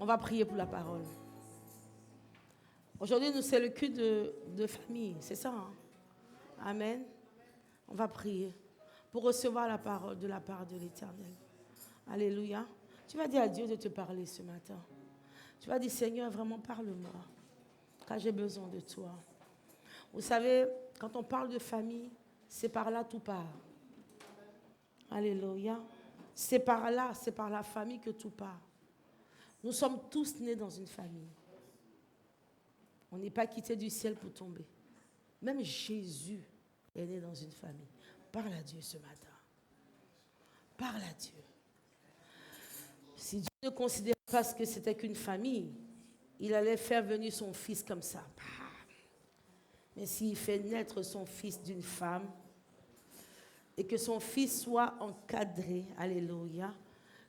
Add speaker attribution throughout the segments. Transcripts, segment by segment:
Speaker 1: On va prier pour la parole. Aujourd'hui, c'est le culte de famille, c'est ça, hein? Amen. On va prier pour recevoir la parole de la part de l'Éternel. Alléluia. Tu vas dire à Dieu de te parler ce matin. Tu vas dire, Seigneur, vraiment parle-moi, car j'ai besoin de toi. Vous savez, quand on parle de famille, c'est par là tout part. Alléluia. C'est par là, c'est par la famille que tout part. Nous sommes tous nés dans une famille. On n'est pas quitté du ciel pour tomber. Même Jésus est né dans une famille. Parle à Dieu ce matin. Parle à Dieu. Si Dieu ne considérait pas que c'était qu'une famille, il allait faire venir son fils comme ça. Mais s'il fait naître son fils d'une femme, et que son fils soit encadré, alléluia,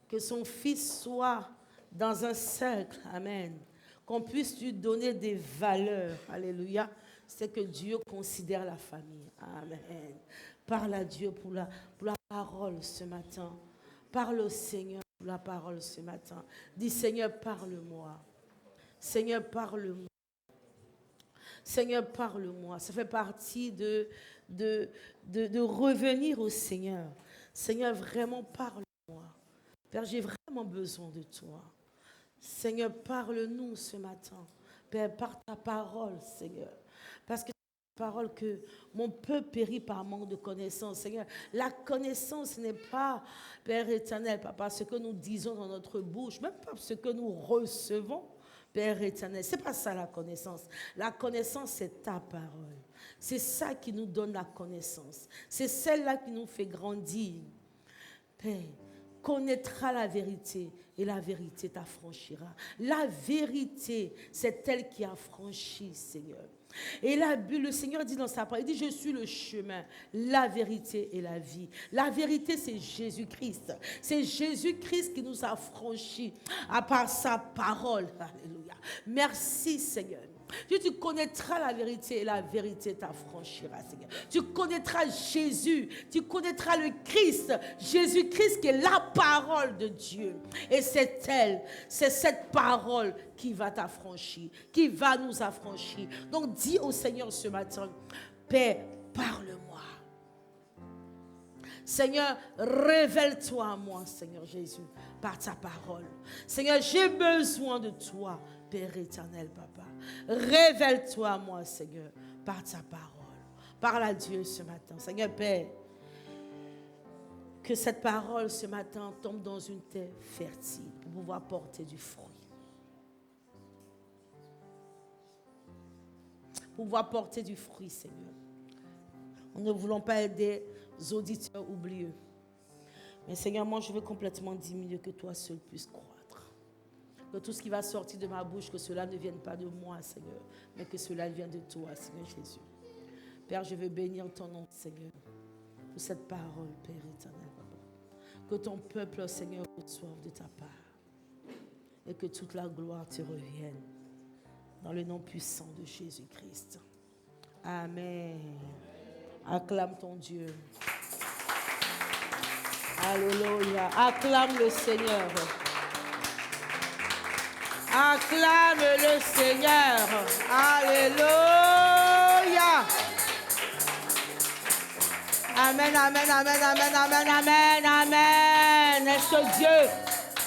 Speaker 1: que son fils soit dans un cercle, amen, qu'on puisse lui donner des valeurs, alléluia, c'est que Dieu considère la famille, amen. Parle à Dieu pour la parole ce matin. Parle au Seigneur pour la parole ce matin. Dis, Seigneur, parle-moi. Seigneur, parle-moi. Seigneur, parle-moi. Ça fait partie de revenir au Seigneur. Seigneur, vraiment parle-moi. Père, j'ai vraiment besoin de toi. Seigneur, parle-nous ce matin. Père, par ta parole, Seigneur. Parce que c'est la parole que mon peuple périt par manque de connaissance. Seigneur, la connaissance n'est pas, Père éternel, Papa, ce que nous disons dans notre bouche, même pas ce que nous recevons. Père éternel, ce n'est pas ça la connaissance. La connaissance, c'est ta parole. C'est ça qui nous donne la connaissance. C'est celle-là qui nous fait grandir. Père, connaîtra la vérité et la vérité t'affranchira. La vérité, c'est elle qui affranchit, Seigneur. Et là, le Seigneur dit dans sa parole, il dit, je suis le chemin, la vérité et la vie. La vérité, c'est Jésus-Christ. C'est Jésus-Christ qui nous a affranchis à part sa parole. Alléluia. Merci, Seigneur. Tu connaîtras la vérité et la vérité t'affranchira, Seigneur. Tu connaîtras Jésus, tu connaîtras le Christ, Jésus-Christ qui est la parole de Dieu. Et c'est elle, c'est cette parole qui va t'affranchir, qui va nous affranchir. Donc dis au Seigneur ce matin, Père, parle-moi. Seigneur, révèle-toi à moi, Seigneur Jésus, par ta parole. Seigneur, j'ai besoin de toi, Père éternel, Papa. Révèle-toi à moi, Seigneur, par ta parole. Parle à Dieu ce matin. Seigneur Père, que cette parole ce matin tombe dans une terre fertile pour pouvoir porter du fruit. Pour pouvoir porter du fruit, Seigneur. Nous ne voulons pas être des auditeurs oublieux. Mais Seigneur, moi je veux complètement diminuer, que toi seul puisses croître. Que tout ce qui va sortir de ma bouche, que cela ne vienne pas de moi, Seigneur, mais que cela vienne de toi, Seigneur Jésus. Père, je veux bénir ton nom, Seigneur, pour cette parole, Père éternel, Papa. Que ton peuple, Seigneur, reçoive de ta part. Et que toute la gloire te revienne. Dans le nom puissant de Jésus-Christ. Amen. Acclame ton Dieu. Alléluia. Acclame le Seigneur. Acclame le Seigneur. Alléluia. Amen, amen, amen, amen, amen, amen, amen. Est-ce que Dieu,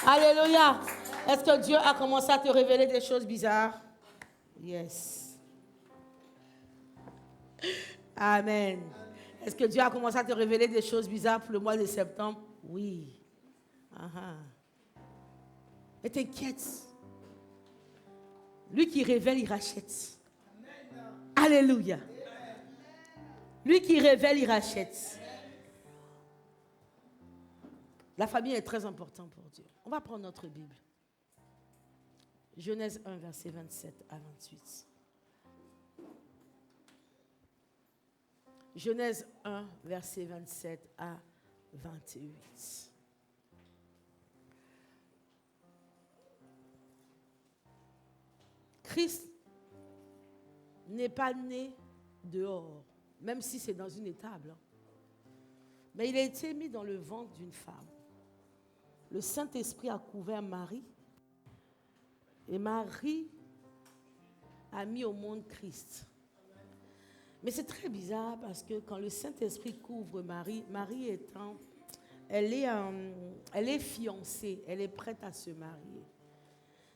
Speaker 1: alléluia, est-ce que Dieu a commencé à te révéler des choses bizarres? Yes. Amen. Est-ce que Dieu a commencé à te révéler des choses bizarres pour le mois de septembre? Oui. Mais t'inquiète. Lui qui révèle, il rachète. Alléluia. Lui qui révèle, il rachète. La famille est très importante pour Dieu. On va prendre notre Bible. Genèse 1, verset 27 à 28. Genèse 1, verset 27 à 28. Christ n'est pas né dehors, même si c'est dans une étable. Mais il a été mis dans le ventre d'une femme. Le Saint-Esprit a couvert Marie Et Marie a mis au monde Christ. Mais c'est très bizarre parce que quand le Saint-Esprit couvre Marie, Marie étant, elle est fiancée, elle est prête à se marier.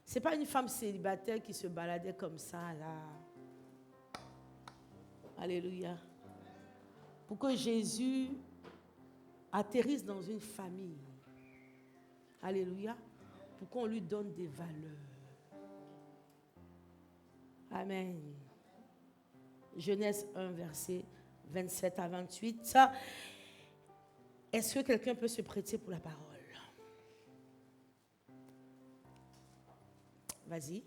Speaker 1: Ce n'est pas une femme célibataire qui se baladait comme ça, là. Alléluia. Pour que Jésus atterrisse dans une famille. Alléluia. Pour qu'on lui donne des valeurs. Amen. Genèse 1, verset 27 à 28. Ça, est-ce que quelqu'un peut se prêter pour la parole? Vas-y.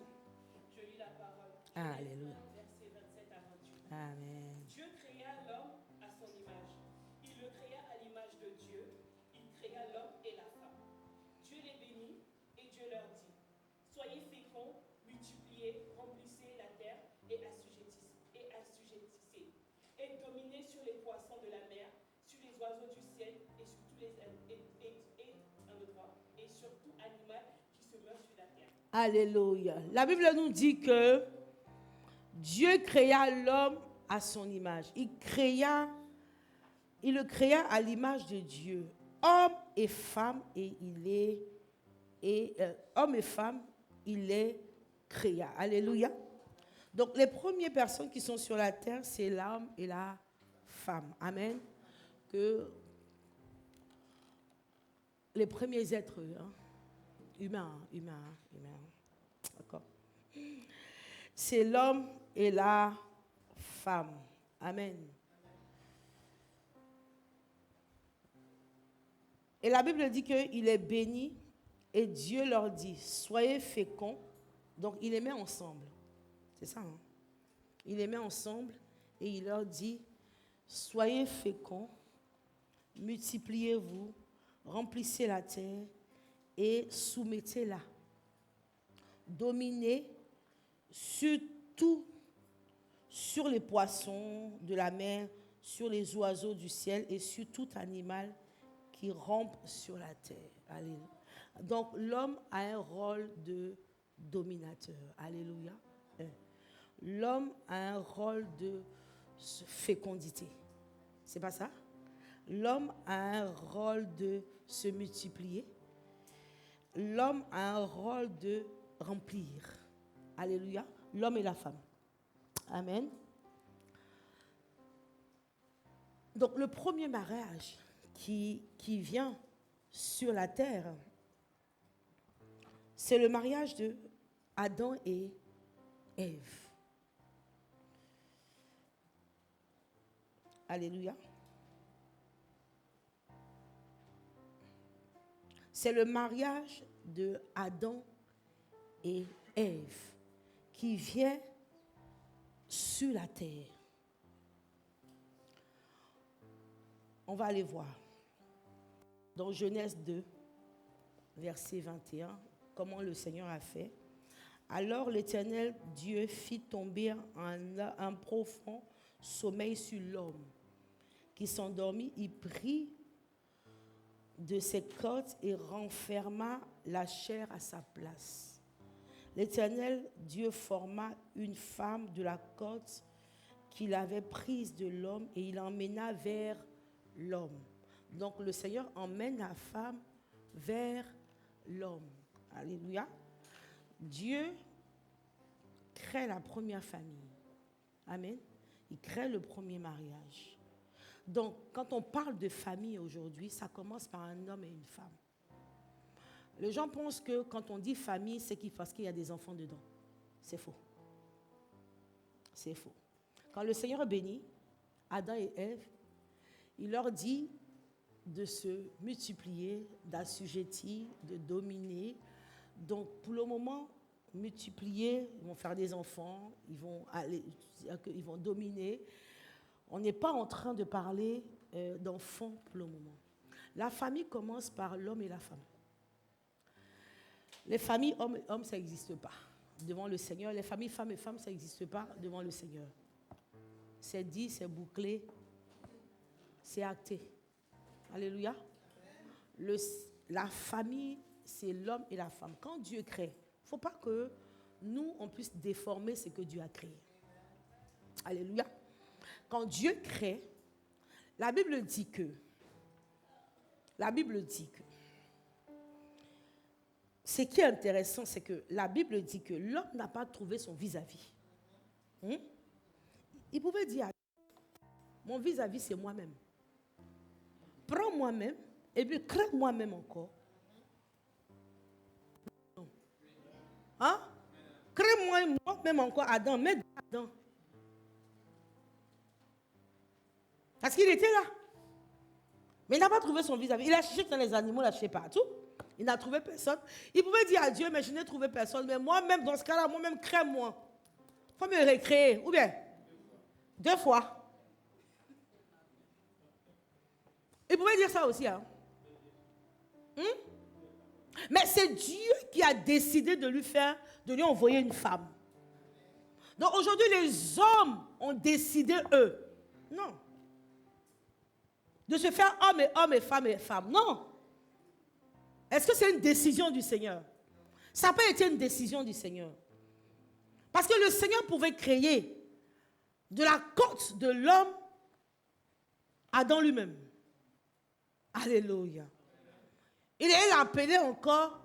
Speaker 2: Je lis la parole.
Speaker 1: Alléluia.
Speaker 2: Verset 27 à 28.
Speaker 1: Amen.
Speaker 2: Dieu créa l'homme à son image. Il le créa à l'image de Dieu. Il créa l'homme et la femme. Dieu les bénit et Dieu leur dit, soyez féconds, multipliez, remplissez la terre et assujettissez. Et dominez sur les poissons de la mer, sur les oiseaux du ciel et sur tous les et sur tout animal qui se meurt sur la terre.
Speaker 1: Alléluia. La Bible nous dit que Dieu créa l'homme à son image. Il le créa à l'image de Dieu. Homme et femme, homme et femme, il les créa. Alléluia. Donc les premières personnes qui sont sur la terre, c'est l'homme et la femme. Amen. Que les premiers êtres humains. D'accord. C'est l'homme et la femme. Amen. Et la Bible dit qu'il est béni et Dieu leur dit, soyez féconds. Donc il les met ensemble. C'est ça. Il les met ensemble et il leur dit, soyez féconds, multipliez-vous, remplissez la terre et soumettez-la. Dominez sur les poissons de la mer, sur les oiseaux du ciel et sur tout animal qui rampe sur la terre. Alléluia. Donc l'homme a un rôle de dominateur. Alléluia. L'homme a un rôle de fécondité. C'est pas ça? L'homme a un rôle de se multiplier. L'homme a un rôle de remplir. Alléluia. L'homme et la femme. Amen. Donc le premier mariage qui vient sur la terre, c'est le mariage de Adam et Ève. Alléluia. C'est le mariage de Adam et Ève qui vient sur la terre. On va aller voir dans Genèse 2, verset 21, comment le Seigneur a fait. Alors l'Éternel Dieu fit tomber un profond sommeil sur l'homme qui s'endormit. Il prit de ses côtes et renferma la chair à sa place. L'Éternel Dieu forma une femme de la côte qu'il avait prise de l'homme et il l'emmena vers l'homme. Donc le Seigneur emmène la femme vers l'homme. Alléluia. Dieu crée la première famille. Amen. Il crée le premier mariage. Donc, quand on parle de famille aujourd'hui, ça commence par un homme et une femme. Les gens pensent que quand on dit famille, c'est parce qu'il y a des enfants dedans. C'est faux. C'est faux. Quand le Seigneur bénit Adam et Ève, il leur dit de se multiplier, d'assujettir, de dominer. Donc, pour le moment, multiplier, ils vont faire des enfants, ils vont dominer. On n'est pas en train de parler d'enfants pour le moment. La famille commence par l'homme et la femme. Les familles hommes et hommes, ça n'existe pas devant le Seigneur. Les familles femmes et femmes, ça n'existe pas devant le Seigneur. C'est dit, c'est bouclé, c'est acté. Alléluia. La famille, c'est l'homme et la femme. Quand Dieu crée, il ne faut pas que nous, on puisse déformer ce que Dieu a créé. Alléluia. Quand Dieu crée, la Bible dit que ce qui est intéressant, c'est que la Bible dit que l'homme n'a pas trouvé son vis-à-vis. Il pouvait dire, mon vis-à-vis, c'est moi-même. Prends moi-même et puis crée moi-même encore. Hein? Crée moi-même encore Adam, mets Adam. Parce qu'il était là. Mais il n'a pas trouvé son vis-à-vis. Il a cherché dans les animaux, il a cherché partout. Il n'a trouvé personne. Il pouvait dire à Dieu, mais je n'ai trouvé personne. Mais moi-même, dans ce cas-là, moi-même, crée-moi. Il faut me recréer. Ou bien, 2 fois. Il pouvait dire ça aussi. Hein? Mais c'est Dieu qui a décidé de lui envoyer une femme. Donc aujourd'hui, les hommes ont décidé, eux. Non. De se faire homme et femme. Non. Est-ce que c'est une décision du Seigneur? Ça n'a pas été une décision du Seigneur. Parce que le Seigneur pouvait créer de la côte de l'homme Adam lui-même. Alléluia. Il est appelé encore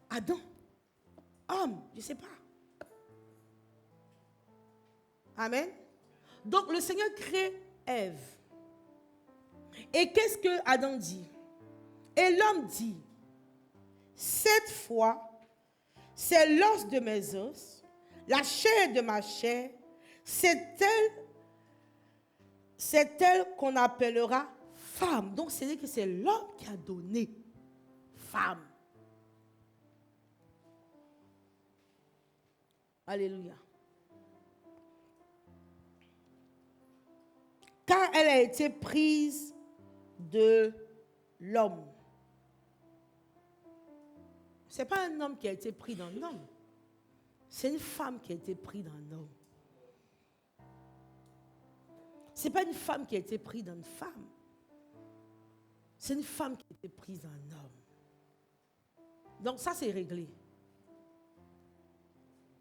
Speaker 1: Adam. Homme, je ne sais pas. Amen. Donc le Seigneur crée Ève. Et qu'est-ce que Adam dit? Et l'homme dit, cette fois, c'est l'os de mes os, la chair de ma chair, c'est elle qu'on appellera femme. Donc, c'est-à-dire que c'est l'homme qui a donné femme. Alléluia. Car elle a été prise de l'homme. Ce n'est pas un homme qui a été pris d'un homme. C'est une femme qui a été prise d'un homme. Ce n'est pas une femme qui a été prise d'une femme. C'est une femme qui a été prise d'un homme. Donc ça, c'est réglé.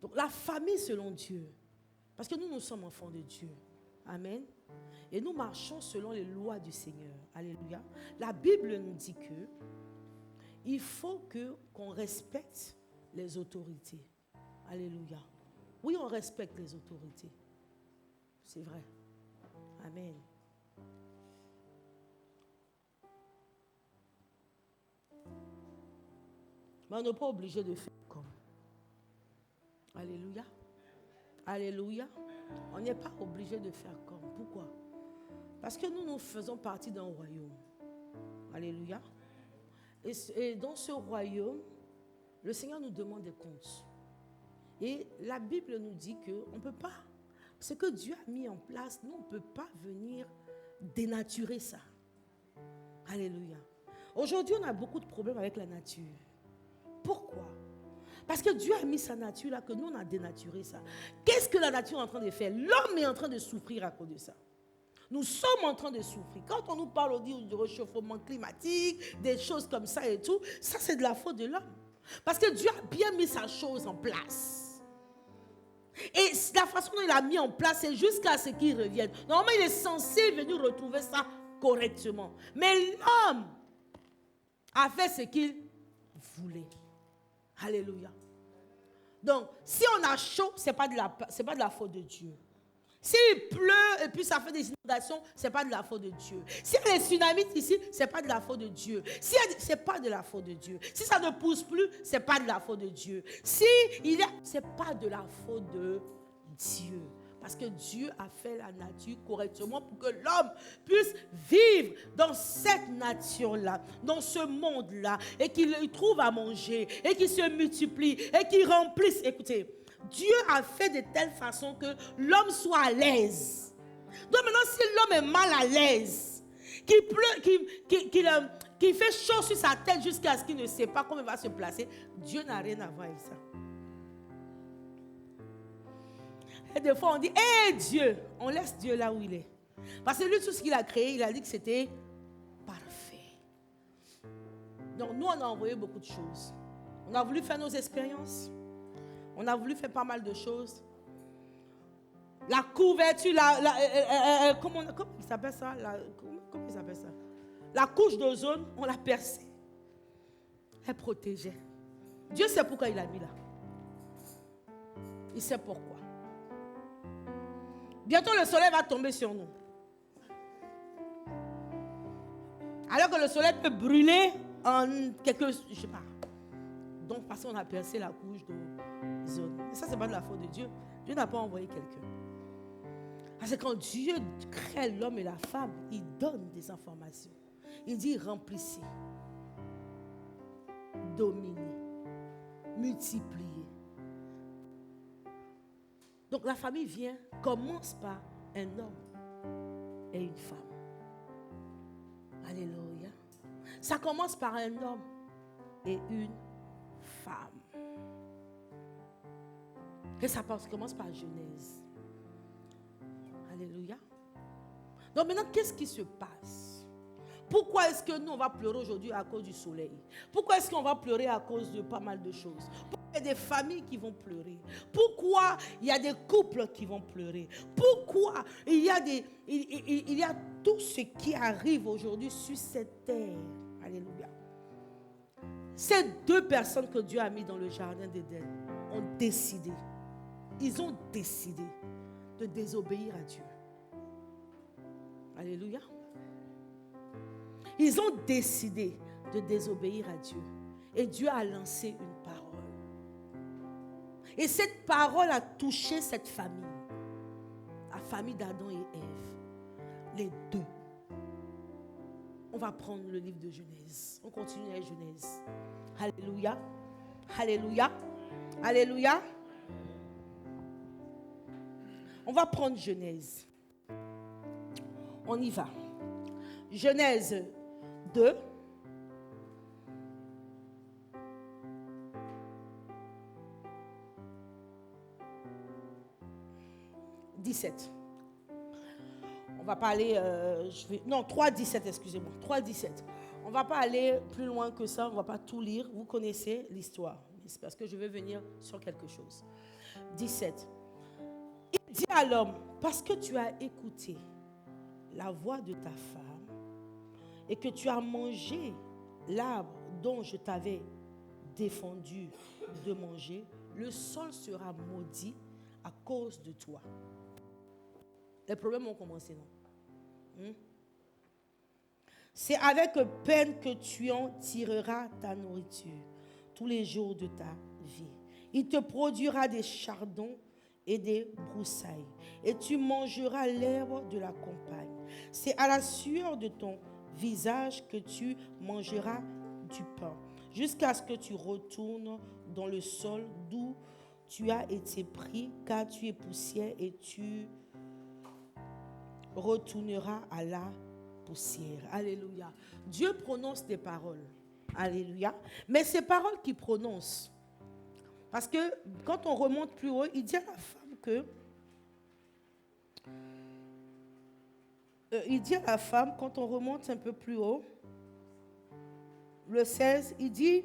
Speaker 1: Donc la famille selon Dieu. Parce que nous sommes enfants de Dieu. Amen. Et nous marchons selon les lois du Seigneur. Alléluia. La Bible nous dit que il faut qu'on respecte les autorités. Alléluia. Oui, on respecte les autorités. C'est vrai. Amen. Mais on n'est pas obligé de faire comme. Alléluia. Alléluia. On n'est pas obligé de faire comme. Pourquoi? Parce que nous faisons partie d'un royaume. Alléluia. Et dans ce royaume, le Seigneur nous demande des comptes. Et la Bible nous dit qu'on ne peut pas. Ce que Dieu a mis en place, nous, on ne peut pas venir dénaturer ça. Alléluia. Aujourd'hui, on a beaucoup de problèmes avec la nature. Pourquoi? Parce que Dieu a mis sa nature là, que nous, on a dénaturé ça. Qu'est-ce que la nature est en train de faire? L'homme est en train de souffrir à cause de ça. Nous sommes en train de souffrir. Quand on nous parle du réchauffement climatique, des choses comme ça et tout, ça c'est de la faute de l'homme. Parce que Dieu a bien mis sa chose en place. Et la façon dont il a mis en place, c'est jusqu'à ce qu'il revienne. Normalement, il est censé venir retrouver ça correctement. Mais l'homme a fait ce qu'il voulait. Alléluia. Donc, si on a chaud, ce n'est pas de la faute de Dieu. S'il pleut et puis ça fait des inondations, ce n'est pas de la faute de Dieu. S'il y a des tsunamis ici, ce n'est pas de la faute de Dieu. Ce n'est pas de la faute de Dieu. Si ça ne pousse plus, ce n'est pas de la faute de Dieu. Ce n'est pas de la faute de Dieu. Parce que Dieu a fait la nature correctement pour que l'homme puisse vivre dans cette nature-là, dans ce monde-là, et qu'il trouve à manger, et qu'il se multiplie, et qu'il remplisse. Écoutez, Dieu a fait de telle façon que l'homme soit à l'aise. Donc maintenant, si l'homme est mal à l'aise, qu'il pleut, qu'il fait chaud sur sa tête jusqu'à ce qu'il ne sait pas comment il va se placer, Dieu n'a rien à voir avec ça. Et des fois, on dit, hé Dieu, on laisse Dieu là où il est. Parce que lui, tout ce qu'il a créé, il a dit que c'était parfait. Donc nous, on a envoyé beaucoup de choses. On a voulu faire nos expériences. On a voulu faire pas mal de choses. La couverture, comment il s'appelle ça? Comment il s'appelle ça? La couche d'ozone, on l'a percée. Elle protégeait. Dieu sait pourquoi il l'a mis là. Il sait pourquoi. Bientôt le soleil va tomber sur nous. Alors que le soleil peut brûler en quelques... Je sais pas. Donc parce qu'on a percé la couche d'ozone. Et ça, c'est pas de la faute de Dieu. Dieu n'a pas envoyé quelqu'un. Parce que quand Dieu crée l'homme et la femme, il donne des informations. Il dit remplissez, dominez, multipliez. Donc la famille commence par un homme et une femme. Alléluia. Ça commence par un homme et une femme. Et ça commence par Genèse. Alléluia. Donc maintenant, qu'est-ce qui se passe? Pourquoi est-ce que nous, on va pleurer aujourd'hui à cause du soleil? Pourquoi est-ce qu'on va pleurer à cause de pas mal de choses? Pourquoi il y a des familles qui vont pleurer? Pourquoi il y a des couples qui vont pleurer? Pourquoi il y a tout ce qui arrive aujourd'hui sur cette terre? Alléluia. Ces deux personnes que Dieu a mis dans le jardin d'Éden ont décidé. Ils ont décidé de désobéir à Dieu. Alléluia. Ils ont décidé de désobéir à Dieu. Et Dieu a lancé une parole. Et cette parole a touché cette famille. La famille d'Adam et Ève. Les deux. On va prendre le livre de Genèse. On continue avec Genèse. Alléluia. Alléluia. Alléluia. On va prendre Genèse. On y va. Genèse 2. « 17. On va pas aller... 3,17, excusez-moi. 3,17. On ne va pas aller plus loin que ça. On ne va pas tout lire. Vous connaissez l'histoire. C'est parce que je vais venir sur quelque chose. 17. Il dit à l'homme, parce que tu as écouté la voix de ta femme et que tu as mangé l'arbre dont je t'avais défendu de manger, le sol sera maudit à cause de toi. Les problèmes ont commencé, non? C'est avec peine que tu en tireras ta nourriture tous les jours de ta vie. Il te produira des chardons et des broussailles, et tu mangeras l'herbe de la campagne. C'est à la sueur de ton visage que tu mangeras du pain, jusqu'à ce que tu retournes dans le sol d'où tu as été pris, car tu es poussière et tu retourneras à la poussière. Alléluia. Dieu prononce des paroles. Alléluia. Mais ces paroles qu'il prononce, parce que quand on remonte plus haut, il dit à la femme que... il dit à la femme, quand on remonte un peu plus haut, le 16, il dit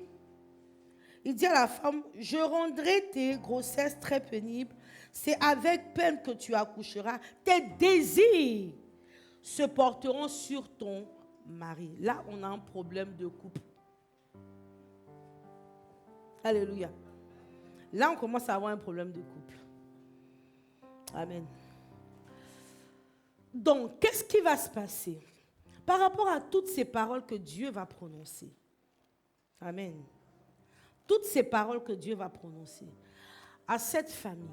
Speaker 1: à la femme, je rendrai tes grossesses très pénibles. C'est avec peine que tu accoucheras. Tes désirs se porteront sur ton mari. Là, on a un problème de couple. Alléluia. Là, on commence à avoir un problème de couple. Amen. Donc, qu'est-ce qui va se passer par rapport à toutes ces paroles que Dieu va prononcer? Amen. Toutes ces paroles que Dieu va prononcer à cette famille.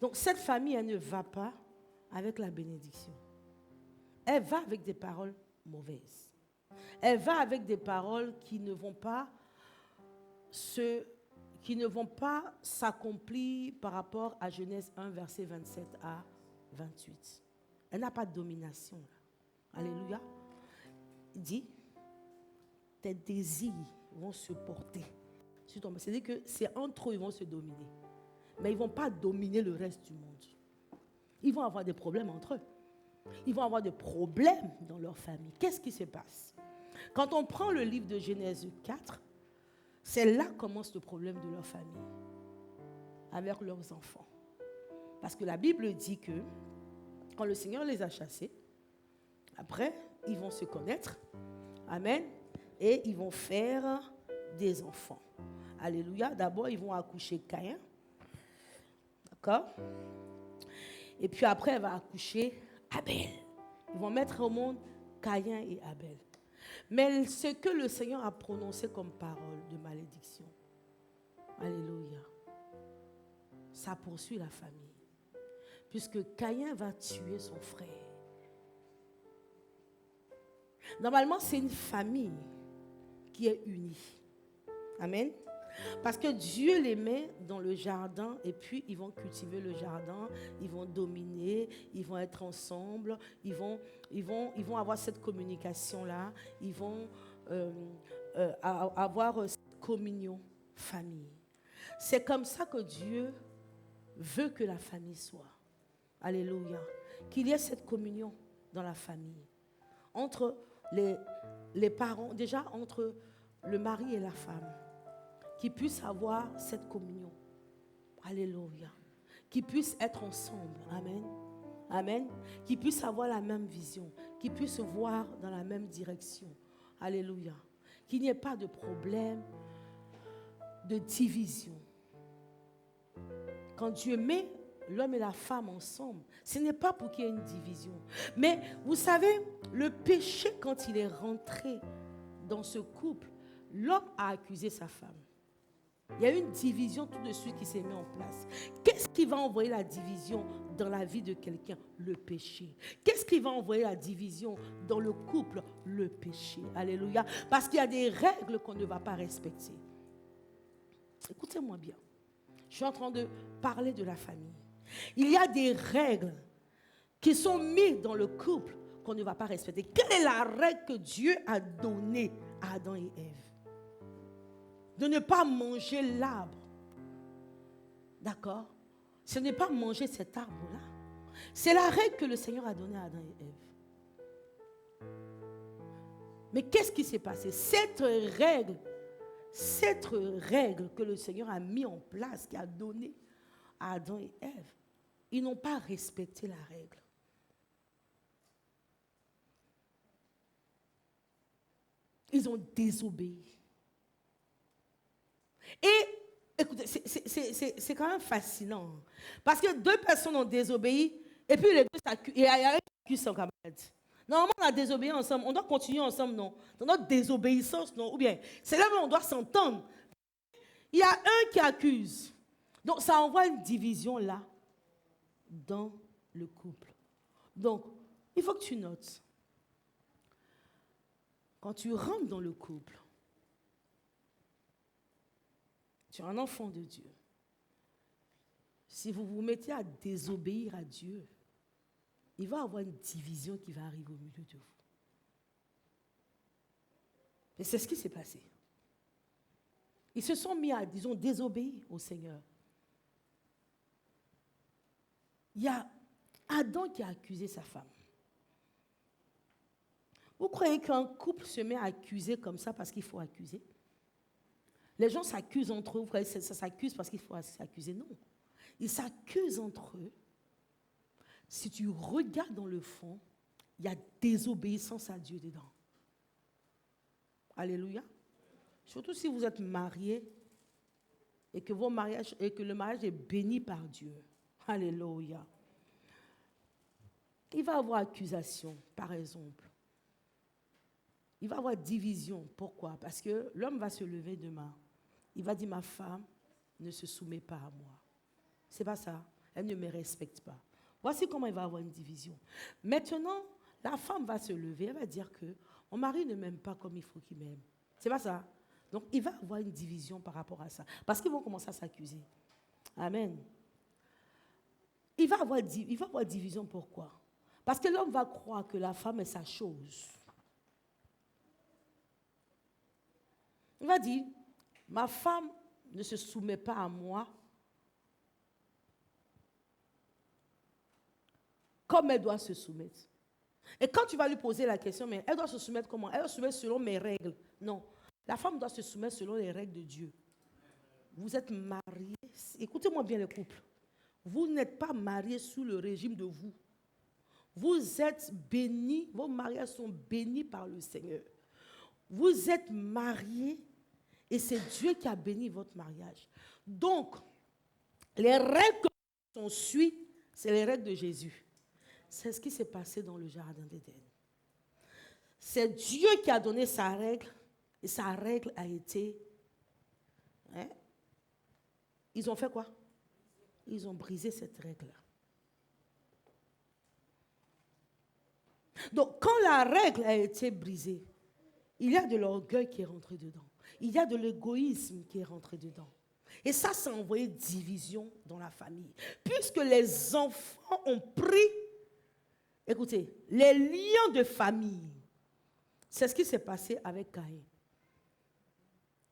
Speaker 1: Donc, cette famille, elle ne va pas avec la bénédiction. Elle va avec des paroles mauvaises. Elle va avec des paroles qui ne vont pas s'accomplir par rapport à Genèse 1, verset 27 à 28. Elle n'a pas de domination. Là. Alléluia. Il dit, tes désirs vont se porter sur toi. C'est-à-dire que c'est entre eux, ils vont se dominer. Mais ils ne vont pas dominer le reste du monde. Ils vont avoir des problèmes entre eux. Ils vont avoir des problèmes dans leur famille. Qu'est-ce qui se passe? Quand on prend le livre de Genèse 4, c'est là que commence le problème de leur famille. avec leurs enfants. Parce que la Bible dit que quand le Seigneur les a chassés, après, ils vont se connaître. Amen. Et ils vont faire des enfants. Alléluia. D'abord, ils vont accoucher Caïn. D'accord? Et puis après, elle va accoucher Abel. Ils vont mettre au monde Caïn et Abel. Mais ce que le Seigneur a prononcé comme parole de malédiction, alléluia, ça poursuit la famille. Puisque Caïn va tuer son frère. Normalement, c'est une famille qui est unie. Amen. Parce que Dieu les met dans le jardin et puis ils vont cultiver le jardin, ils vont dominer, ils vont être ensemble, ils vont avoir cette communication-là, ils vont avoir cette communion famille. C'est comme ça que Dieu veut que la famille soit. Alléluia. Qu'il y ait cette communion dans la famille. Entre les parents, déjà entre le mari et la femme. Qu'ils puissent avoir cette communion. Alléluia. Qu'ils puissent être ensemble. Amen. Amen. Qu'ils puissent avoir la même vision. Qu'ils puissent voir dans la même direction. Alléluia. Qu'il n'y ait pas de problème de division. Quand Dieu met l'homme et la femme ensemble, ce n'est pas pour qu'il y ait une division. Mais vous savez, le péché, quand il est rentré dans ce couple, l'homme a accusé sa femme. Il y a eu une division tout de suite qui s'est mise en place. Qu'est-ce qui va envoyer la division dans la vie de quelqu'un? Le péché. Qu'est-ce qui va envoyer la division dans le couple? Le péché. Alléluia. Parce qu'il y a des règles qu'on ne va pas respecter. Écoutez-moi bien. Je suis en train de parler de la famille. Il y a des règles qui sont mises dans le couple qu'on ne va pas respecter. Quelle est la règle que Dieu a donnée à Adam et Ève? De ne pas manger l'arbre. D'accord? Ce n'est pas manger cet arbre-là. C'est la règle que le Seigneur a donnée à Adam et Ève. Mais qu'est-ce qui s'est passé? Cette règle que le Seigneur a mis en place, qui a donné à Adam et Ève, ils n'ont pas respecté la règle. Ils ont désobéi. Et, écoutez, c'est quand même fascinant. Parce que deux personnes ont désobéi, et puis les deux s'accusent. Il y a un qui accuse son camarade. Normalement, on a désobéi ensemble. On doit continuer ensemble, non? Dans notre désobéissance, non? Ou bien, c'est là où on doit s'entendre. Il y a un qui accuse. Donc, ça envoie une division là, dans le couple. Donc, il faut que tu notes. Quand tu rentres dans le couple, tu es un enfant de Dieu. Si vous vous mettez à désobéir à Dieu, il va y avoir une division qui va arriver au milieu de vous. Et c'est ce qui s'est passé. Ils se sont mis à, disons, désobéir au Seigneur. Il y a Adam qui a accusé sa femme. Vous croyez qu'un couple se met à accuser comme ça parce qu'il faut accuser? Les gens s'accusent entre eux. Vous croyez que ça s'accuse parce qu'il faut s'accuser? Non. Ils s'accusent entre eux. Si tu regardes dans le fond, il y a désobéissance à Dieu dedans. Alléluia. Surtout si vous êtes mariés et que le mariage est béni par Dieu. Alléluia. Il va y avoir accusation, par exemple. Il va y avoir division. Pourquoi? Parce que l'homme va se lever demain. Il va dire, ma femme ne se soumet pas à moi. C'est pas ça. Elle ne me respecte pas. Voici comment il va y avoir une division. Maintenant, la femme va se lever, elle va dire que mon mari ne m'aime pas comme il faut qu'il m'aime. C'est pas ça. Donc, il va y avoir une division par rapport à ça. Parce qu'ils vont commencer à s'accuser. Amen. Il va y avoir division, pourquoi? Parce que l'homme va croire que la femme est sa chose. Il va dire, ma femme ne se soumet pas à moi comme elle doit se soumettre. Et quand tu vas lui poser la question, mais elle doit se soumettre comment? Elle doit se soumettre selon mes règles. Non. La femme doit se soumettre selon les règles de Dieu. vous êtes mariés. Écoutez-moi bien les couples. Vous n'êtes pas mariés sous le régime de vous. Vous êtes bénis, vos mariages sont bénis par le Seigneur. Vous êtes mariés et c'est Dieu qui a béni votre mariage. Donc, les règles que on suit, c'est les règles de Jésus. C'est ce qui s'est passé dans le jardin d'Éden. C'est Dieu qui a donné sa règle et sa règle a été... Hein? Ils ont fait quoi? Ils ont brisé cette règle-là. Donc, quand la règle a été brisée, il y a de l'orgueil qui est rentré dedans. Il y a de l'égoïsme qui est rentré dedans. Et ça a envoyé division dans la famille. Puisque les enfants ont pris, écoutez, les liens de famille. C'est ce qui s'est passé avec Caïn.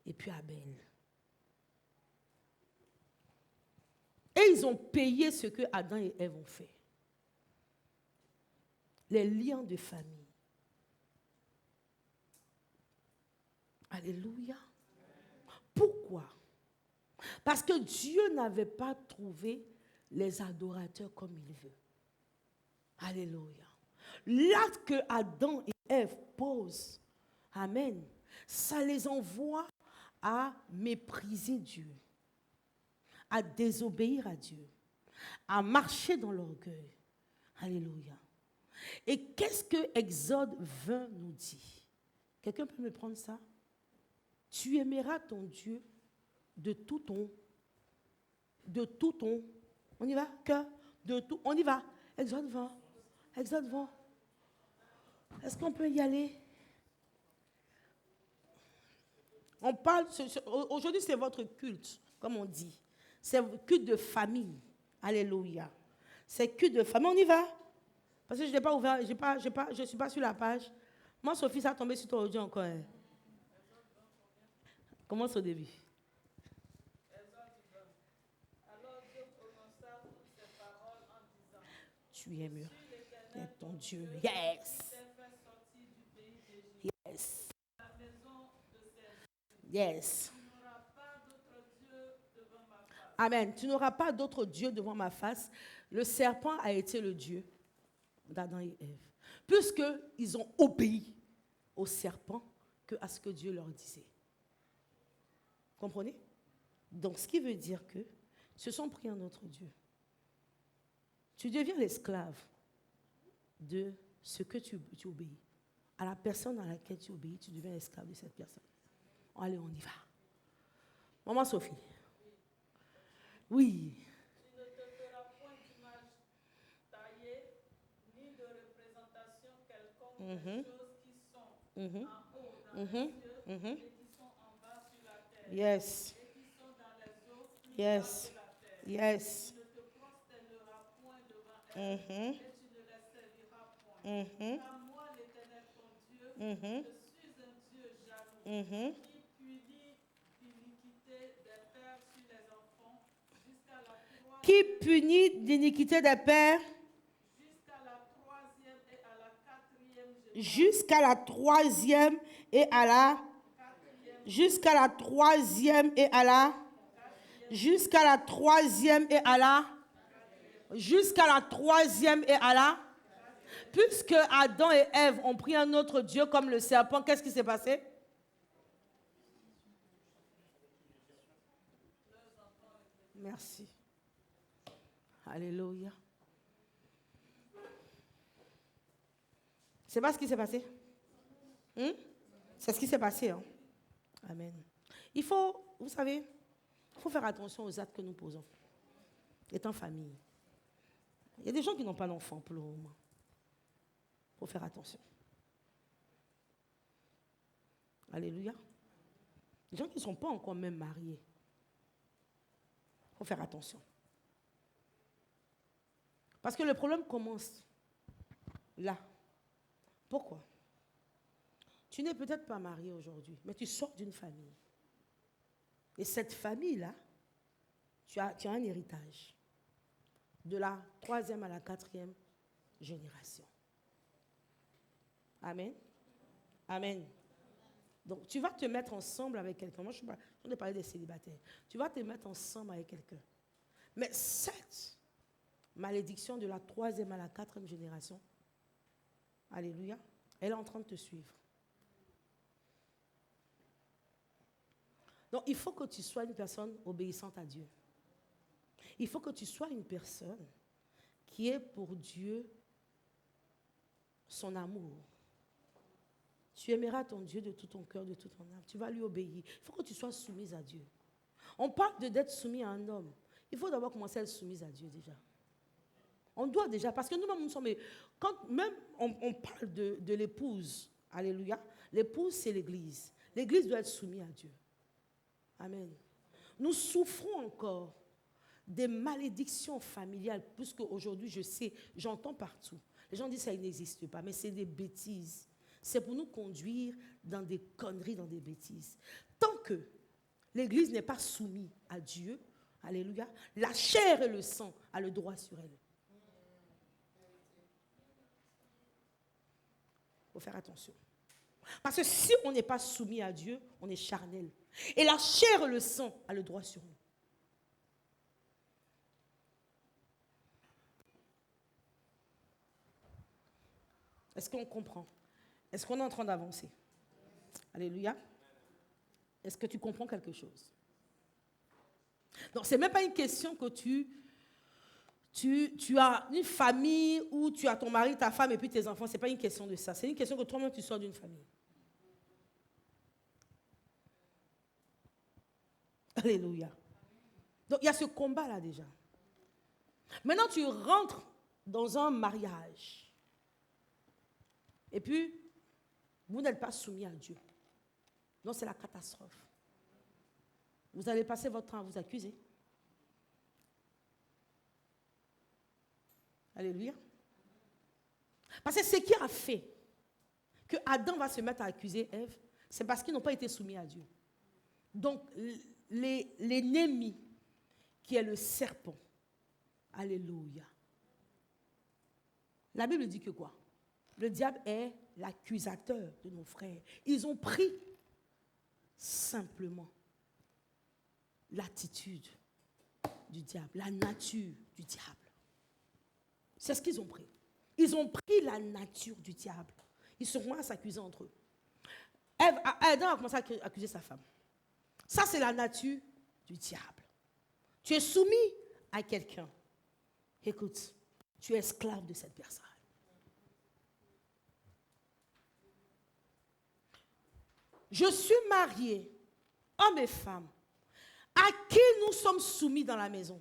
Speaker 1: Et puis Abel. Et ils ont payé ce que Adam et Ève ont fait. Les liens de famille. Alléluia. Pourquoi? Parce que Dieu n'avait pas trouvé les adorateurs comme il veut. Alléluia. L'acte que Adam et Ève posent, amen, ça les envoie à mépriser Dieu, à désobéir à Dieu, à marcher dans l'orgueil. Alléluia. Et qu'est-ce que Exode 20 nous dit? Quelqu'un peut me prendre ça? Tu aimeras ton Dieu de tout ton, on y va, cœur, de tout, on y va. Exode 20, Exode 20. Est-ce qu'on peut y aller? On parle, aujourd'hui c'est votre culte, comme on dit. C'est un culte de famille. Alléluia. C'est culte de famille. On y va? Parce que je n'ai pas ouvert, je ne suis pas sur la page. Moi, Sophie, ça a tombé sur toi aujourd'hui encore. Hein. Commence au début.
Speaker 2: Alors Dieu prononça toutes ces paroles en disant,
Speaker 1: Tu es mieux. C'est ton Dieu. Yes. Yes. Yes. Amen. Tu n'auras pas d'autre Dieu devant ma face. Le serpent a été le Dieu d'Adam et Ève. Puisqu'ils ont obéi au serpent qu'à ce que Dieu leur disait. Comprenez? Donc, ce qui veut dire que se sont pris un autre Dieu. Tu deviens l'esclave de ce que tu obéis. À la personne à laquelle tu obéis, tu deviens l'esclave de cette personne. Allez, on y va. Maman Sophie. Oui.
Speaker 2: Tu ne te feras point d'image taillée, ni de représentation quelconque des choses qui sont en haut dans les cieux et qui sont en bas sur la terre.
Speaker 1: Yes.
Speaker 2: Et qui sont dans les eaux plus bas
Speaker 1: Yes.
Speaker 2: sur la terre.
Speaker 1: Yes.
Speaker 2: Tu ne te prosterneras point devant elles et tu ne les serviras point. Car moi, l'Éternel ton Dieu, je suis un Dieu jaloux,
Speaker 1: qui punit d'iniquité des pères jusqu'à la troisième et à la jusqu'à la troisième et à la jusqu'à la troisième et à la jusqu'à la troisième et à la. Puisque Adam et Ève ont pris un autre Dieu comme le serpent, qu'est-ce qui s'est passé? Merci. Alléluia. C'est pas ce qui s'est passé? C'est ce qui s'est passé. Hein? Amen. Il faut, vous savez, il faut faire attention aux actes que nous posons. Étant famille. Il y a des gens qui n'ont pas d'enfants pour le moment. Il faut faire attention. Alléluia. Les gens qui ne sont pas encore même mariés. Il faut faire attention. Parce que le problème commence là. Pourquoi? Tu n'es peut-être pas marié aujourd'hui, mais tu sors d'une famille. Et cette famille-là, tu as un héritage. De la 3e à la 4e génération. Amen. Amen. Donc, tu vas te mettre ensemble avec quelqu'un. Moi, je ai parlé des célibataires. Tu vas te mettre ensemble avec quelqu'un. Mais cette malédiction de la 3e à la 4e génération, alléluia, elle est en train de te suivre. Donc, il faut que tu sois une personne obéissante à Dieu. Il faut que tu sois une personne qui ait pour Dieu son amour. Tu aimeras ton Dieu de tout ton cœur, de toute ton âme. Tu vas lui obéir. Il faut que tu sois soumise à Dieu. On parle d'être soumis à un homme. Il faut d'abord commencer à être soumise à Dieu déjà. On doit déjà, parce que nous-mêmes, nous sommes... Quand même on parle de l'épouse, alléluia, l'épouse, c'est l'Église. L'Église doit être soumise à Dieu. Amen. Nous souffrons encore des malédictions familiales, puisque aujourd'hui, je sais, j'entends partout. Les gens disent que ça n'existe pas, mais c'est des bêtises. C'est pour nous conduire dans des conneries, dans des bêtises. Tant que l'Église n'est pas soumise à Dieu, alléluia, la chair et le sang a le droit sur elle. Il faut faire attention. Parce que si on n'est pas soumis à Dieu, on est charnel. Et la chair et le sang a le droit sur nous. Est-ce qu'on comprend? Est-ce qu'on est en train d'avancer? Alléluia. Est-ce que tu comprends quelque chose? Donc, ce n'est même pas une question que tu as une famille où tu as ton mari, ta femme et puis tes enfants. Ce n'est pas une question de ça. C'est une question que toi-même, tu sors d'une famille. Alléluia. Donc, il y a ce combat-là déjà. Maintenant, tu rentres dans un mariage. Et puis, vous n'êtes pas soumis à Dieu. Non, c'est la catastrophe. Vous allez passer votre temps à vous accuser. Alléluia. Parce que ce qui a fait que Adam va se mettre à accuser Ève, c'est parce qu'ils n'ont pas été soumis à Dieu. Donc, l'ennemi qui est le serpent, alléluia. La Bible dit que quoi? Le diable est l'accusateur de nos frères. Ils ont pris simplement l'attitude du diable, la nature du diable. C'est ce qu'ils ont pris. Ils ont pris la nature du diable. Ils seront à s'accuser entre eux. Adam a commencé à accuser sa femme. Ça, c'est la nature du diable. Tu es soumis à quelqu'un. Écoute, tu es esclave de cette personne. Je suis mariée, homme et femme, à qui nous sommes soumis dans la maison?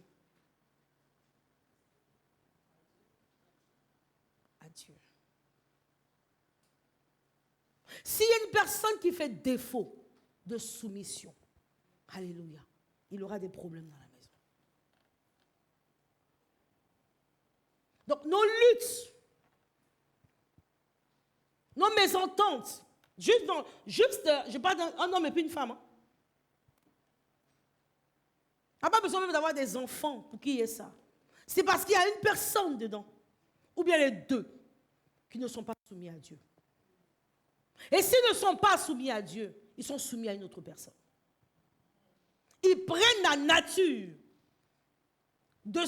Speaker 1: À Dieu. S'il y a une personne qui fait défaut de soumission, alléluia, il aura des problèmes dans la maison. Donc nos luttes, nos mésententes, je parle d'un homme et puis une femme. On n'a pas besoin même d'avoir des enfants pour qu'il y ait ça. C'est parce qu'il y a une personne dedans, ou bien les deux, qui ne sont pas soumis à Dieu. Et s'ils ne sont pas soumis à Dieu, ils sont soumis à une autre personne. Ils prennent la nature de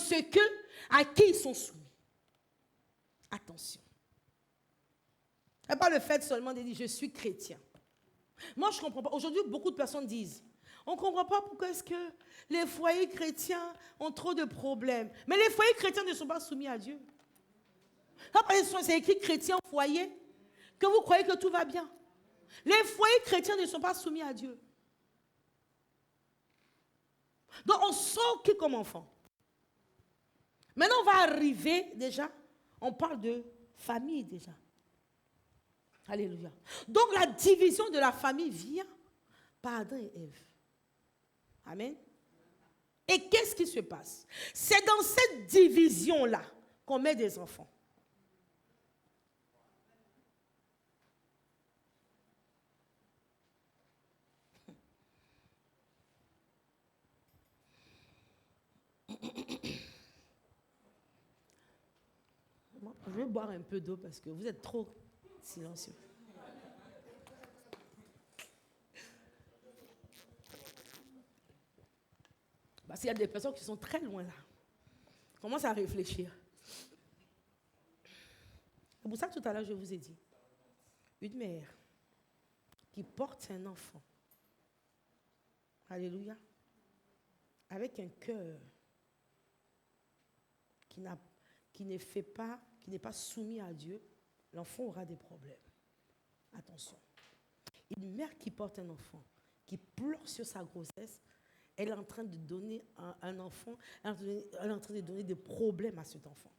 Speaker 1: à qui ils sont soumis. Attention. Ce n'est pas le fait seulement de dire je suis chrétien. Moi, je ne comprends pas. Aujourd'hui, beaucoup de personnes disent on ne comprend pas pourquoi est-ce que les foyers chrétiens ont trop de problèmes. Mais les foyers chrétiens ne sont pas soumis à Dieu. C'est écrit chrétien au foyer, que vous croyez que tout va bien. Les foyers chrétiens ne sont pas soumis à Dieu. Donc on sort qui comme enfant. Maintenant on va arriver déjà, on parle de famille déjà. Alléluia. Donc la division de la famille vient par Adam et Ève. Amen. Et qu'est-ce qui se passe? C'est dans cette division-là qu'on met des enfants. Je vais boire un peu d'eau parce que vous êtes trop silencieux. Parce qu'il y a des personnes qui sont très loin là. Commence à réfléchir. C'est pour ça que tout à l'heure, je vous ai dit, une mère qui porte un enfant, alléluia, avec un cœur qui n'est pas soumis à Dieu, l'enfant aura des problèmes. Attention. Une mère qui porte un enfant, qui pleure sur sa grossesse, elle est en train de donner un enfant, elle est en train de donner des problèmes à cet enfant.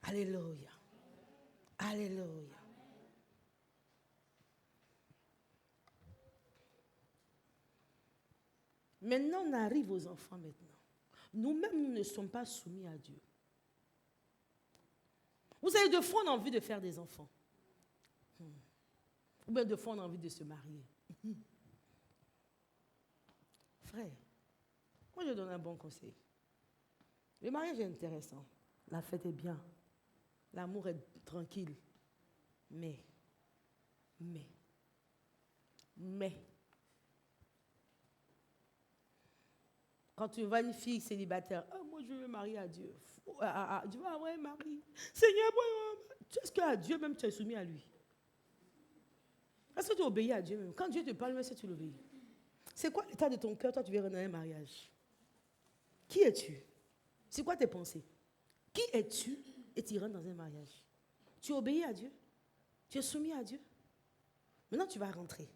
Speaker 1: Alléluia. Alléluia. Maintenant, on arrive aux enfants maintenant. Nous-mêmes, nous ne sommes pas soumis à Dieu. Vous savez, de fois, on a envie de faire des enfants. Ou bien de fois, on a envie de se marier. Frère, moi, je donne un bon conseil. Le mariage est intéressant. La fête est bien. L'amour est tranquille. Mais, quand tu vois une fille célibataire, oh, moi je veux me marier à Dieu. Tu vas avoir un mari. Seigneur, est-ce qu'à Dieu même tu es soumis à lui? Est-ce que tu obéis à Dieu même? Quand Dieu te parle, est-ce que tu l'obéis? C'est quoi l'état de ton cœur, toi tu veux rendre un mariage? Qui es-tu? C'est quoi tes pensées? Qui es-tu et tu rentres dans un mariage? Tu obéis à Dieu? Tu es soumis à Dieu? Maintenant tu vas rentrer.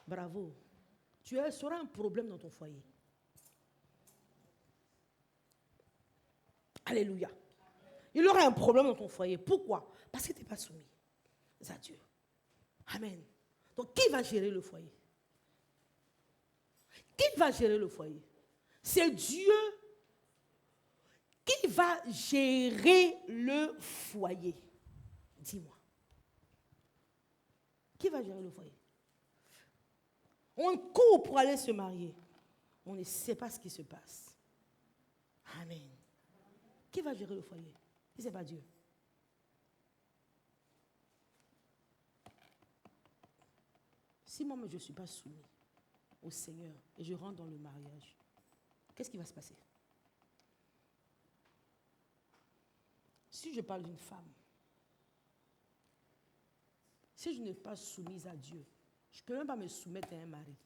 Speaker 1: Bravo. Tu auras un problème dans ton foyer. Alléluia. Il aura un problème dans ton foyer. Pourquoi? Parce que tu n'es pas soumis à Dieu. Amen. Donc, qui va gérer le foyer? Qui va gérer le foyer? C'est Dieu qui va gérer le foyer. Dis-moi. Qui va gérer le foyer? On court pour aller se marier. On ne sait pas ce qui se passe. Amen. Qui va gérer le foyer? Si ce n'est pas Dieu. Si moi, je ne suis pas soumis au Seigneur et je rentre dans le mariage, qu'est-ce qui va se passer? Si je parle d'une femme, si je n'ai pas soumise à Dieu, je ne peux même pas me soumettre à un mari.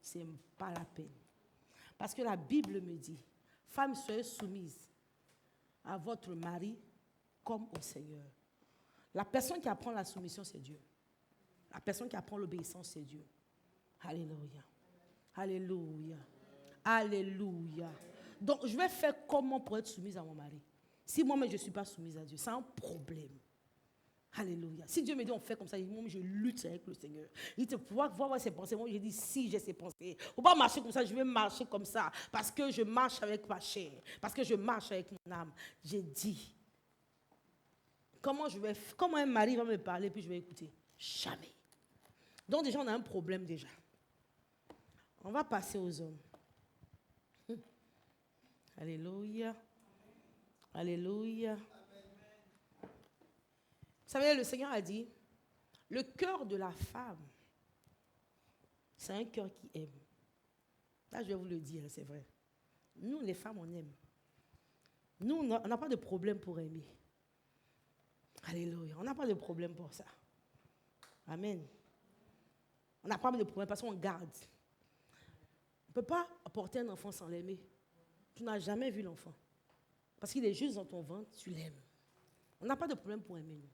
Speaker 1: Ce n'est pas la peine. Parce que la Bible me dit, femme, soyez soumise à votre mari comme au Seigneur. La personne qui apprend la soumission, c'est Dieu. La personne qui apprend l'obéissance, c'est Dieu. Alléluia. Alléluia. Alléluia. Donc, je vais faire comment pour être soumise à mon mari? Si moi-même, je ne suis pas soumise à Dieu, c'est un problème. Alléluia. Si Dieu me dit on fait comme ça, moi je lutte avec le Seigneur. Il te voir ses pensées. Moi je dis si j'ai ses pensées. Il ne faut pas marcher comme ça, je vais marcher comme ça. Parce que je marche avec ma chair. Parce que je marche avec mon âme. J'ai dit. Comment un mari va me parler puis je vais écouter? Jamais. Donc déjà on a un problème déjà. On va passer aux hommes. Alléluia. Alléluia. Vous savez, le Seigneur a dit, le cœur de la femme, c'est un cœur qui aime. Là, je vais vous le dire, c'est vrai. Nous, les femmes, on aime. Nous, on n'a pas de problème pour aimer. Alléluia. On n'a pas de problème pour ça. Amen. On n'a pas de problème parce qu'on garde. On ne peut pas apporter un enfant sans l'aimer. Tu n'as jamais vu l'enfant. Parce qu'il est juste dans ton ventre, tu l'aimes. On n'a pas de problème pour aimer, nous.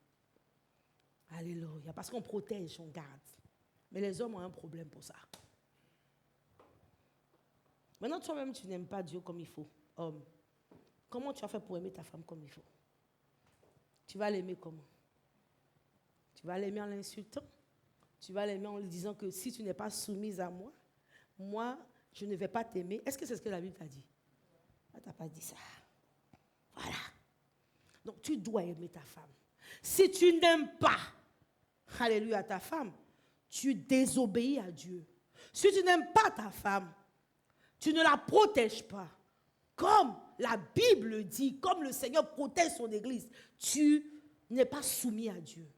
Speaker 1: Alléluia. Parce qu'on protège, on garde. Mais les hommes ont un problème pour ça. Maintenant, toi-même, tu n'aimes pas Dieu comme il faut, homme. Comment tu as fait pour aimer ta femme comme il faut? Tu vas l'aimer comment? Tu vas l'aimer en l'insultant? Tu vas l'aimer en lui disant que si tu n'es pas soumise à moi, moi, je ne vais pas t'aimer. Est-ce que c'est ce que la Bible t'a dit? Elle t'a pas dit ça. Voilà. Donc, tu dois aimer ta femme. Si tu n'aimes pas, alléluia, ta femme, tu désobéis à Dieu. Si tu n'aimes pas ta femme, tu ne la protèges pas. Comme la Bible dit, comme le Seigneur protège son Église, tu n'es pas soumis à Dieu.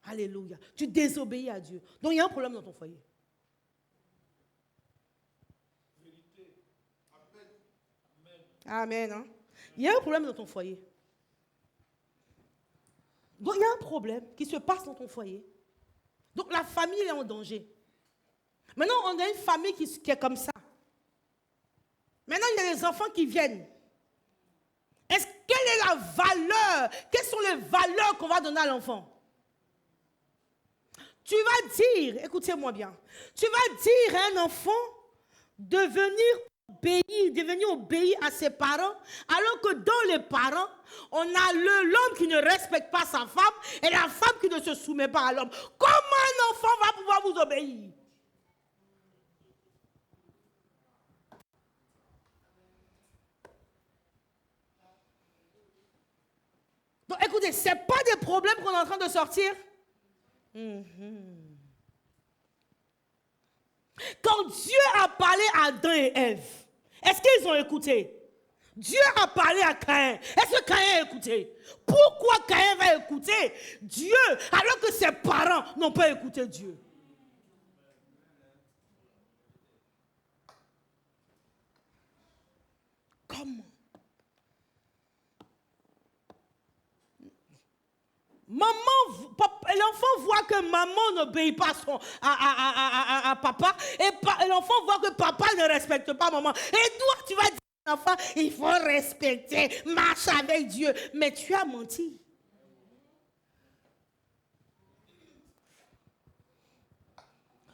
Speaker 1: Alléluia. Tu désobéis à Dieu. Donc, il y a un problème dans ton foyer. Amen. Hein? Il y a un problème dans ton foyer. Donc, il y a un problème qui se passe dans ton foyer. Donc, la famille est en danger. Maintenant, on a une famille qui est comme ça. Maintenant, il y a les enfants qui viennent. Quelle est la valeur? Quelles sont les valeurs qu'on va donner à l'enfant? Tu vas dire, écoutez-moi bien, tu vas dire à un enfant de devenir obéir à ses parents, alors que dans les parents, on a l'homme qui ne respecte pas sa femme et la femme qui ne se soumet pas à l'homme. Comment un enfant va pouvoir vous obéir? Donc écoutez, ce n'est pas des problèmes qu'on est en train de sortir. Quand Dieu a parlé à Adam et Ève, est-ce qu'ils ont écouté? Dieu a parlé à Caïn. Est-ce que Caïn a écouté? Pourquoi Caïn va écouter Dieu alors que ses parents n'ont pas écouté Dieu? Comment? L'enfant voit que maman n'obéit pas à papa et l'enfant voit que papa ne respecte pas maman. Et toi, tu vas dire à l'enfant, il faut respecter, marche avec Dieu. Mais tu as menti.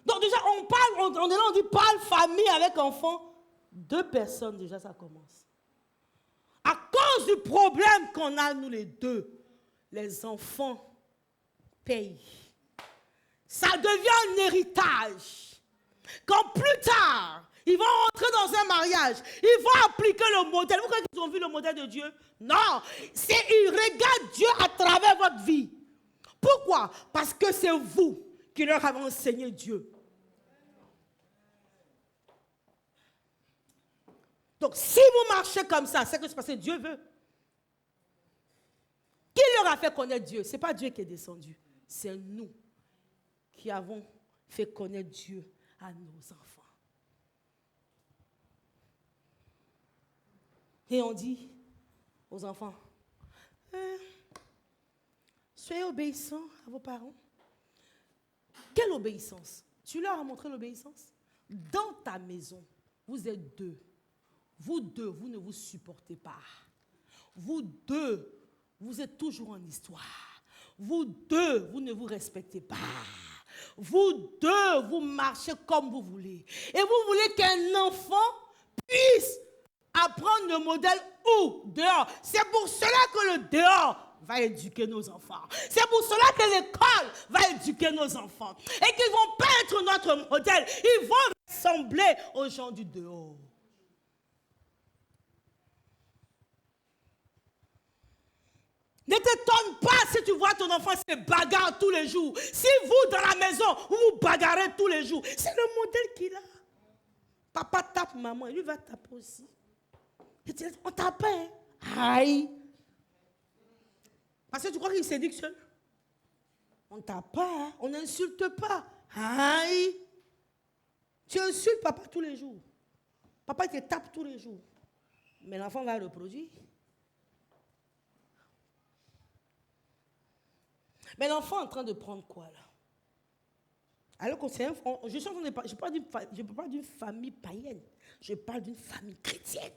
Speaker 1: Donc déjà, on dit parle famille avec enfant. 2 personnes, déjà, ça commence. À cause du problème qu'on a, nous les deux, les enfants payent. Ça devient un héritage. Quand plus tard, ils vont rentrer dans un mariage, ils vont appliquer le modèle. Vous croyez qu'ils ont vu le modèle de Dieu? Non. Ils regardent Dieu à travers votre vie. Pourquoi? Parce que c'est vous qui leur avez enseigné Dieu. Donc, si vous marchez comme ça, c'est que c'est parce que Dieu veut. Qui leur a fait connaître Dieu? Ce n'est pas Dieu qui est descendu. C'est nous qui avons fait connaître Dieu à nos enfants. Et on dit aux enfants, soyez obéissants à vos parents. Quelle obéissance? Tu leur as montré l'obéissance? Dans ta maison, vous êtes 2. Vous 2, vous ne vous supportez pas. Vous 2, vous êtes toujours en histoire. Vous 2, vous ne vous respectez pas. Vous 2, vous marchez comme vous voulez. Et vous voulez qu'un enfant puisse apprendre le modèle où? Dehors. C'est pour cela que le dehors va éduquer nos enfants. C'est pour cela que l'école va éduquer nos enfants. Et qu'ils ne vont pas être notre modèle. Ils vont ressembler aux gens du dehors. Ne t'étonne pas si tu vois ton enfant se bagarre tous les jours. Si vous, dans la maison, vous vous bagarrez tous les jours, c'est le modèle qu'il a. Papa tape maman, lui va taper aussi. On tape, hein? Aïe. Parce que tu crois qu'il s'éduque seul? On ne tape pas, hein? On n'insulte pas. Aïe. Tu insultes papa tous les jours. Papa te tape tous les jours. Mais l'enfant va reproduire. Mais l'enfant est en train de prendre quoi là? Alors que je ne parle pas d'une famille païenne, je parle d'une famille chrétienne.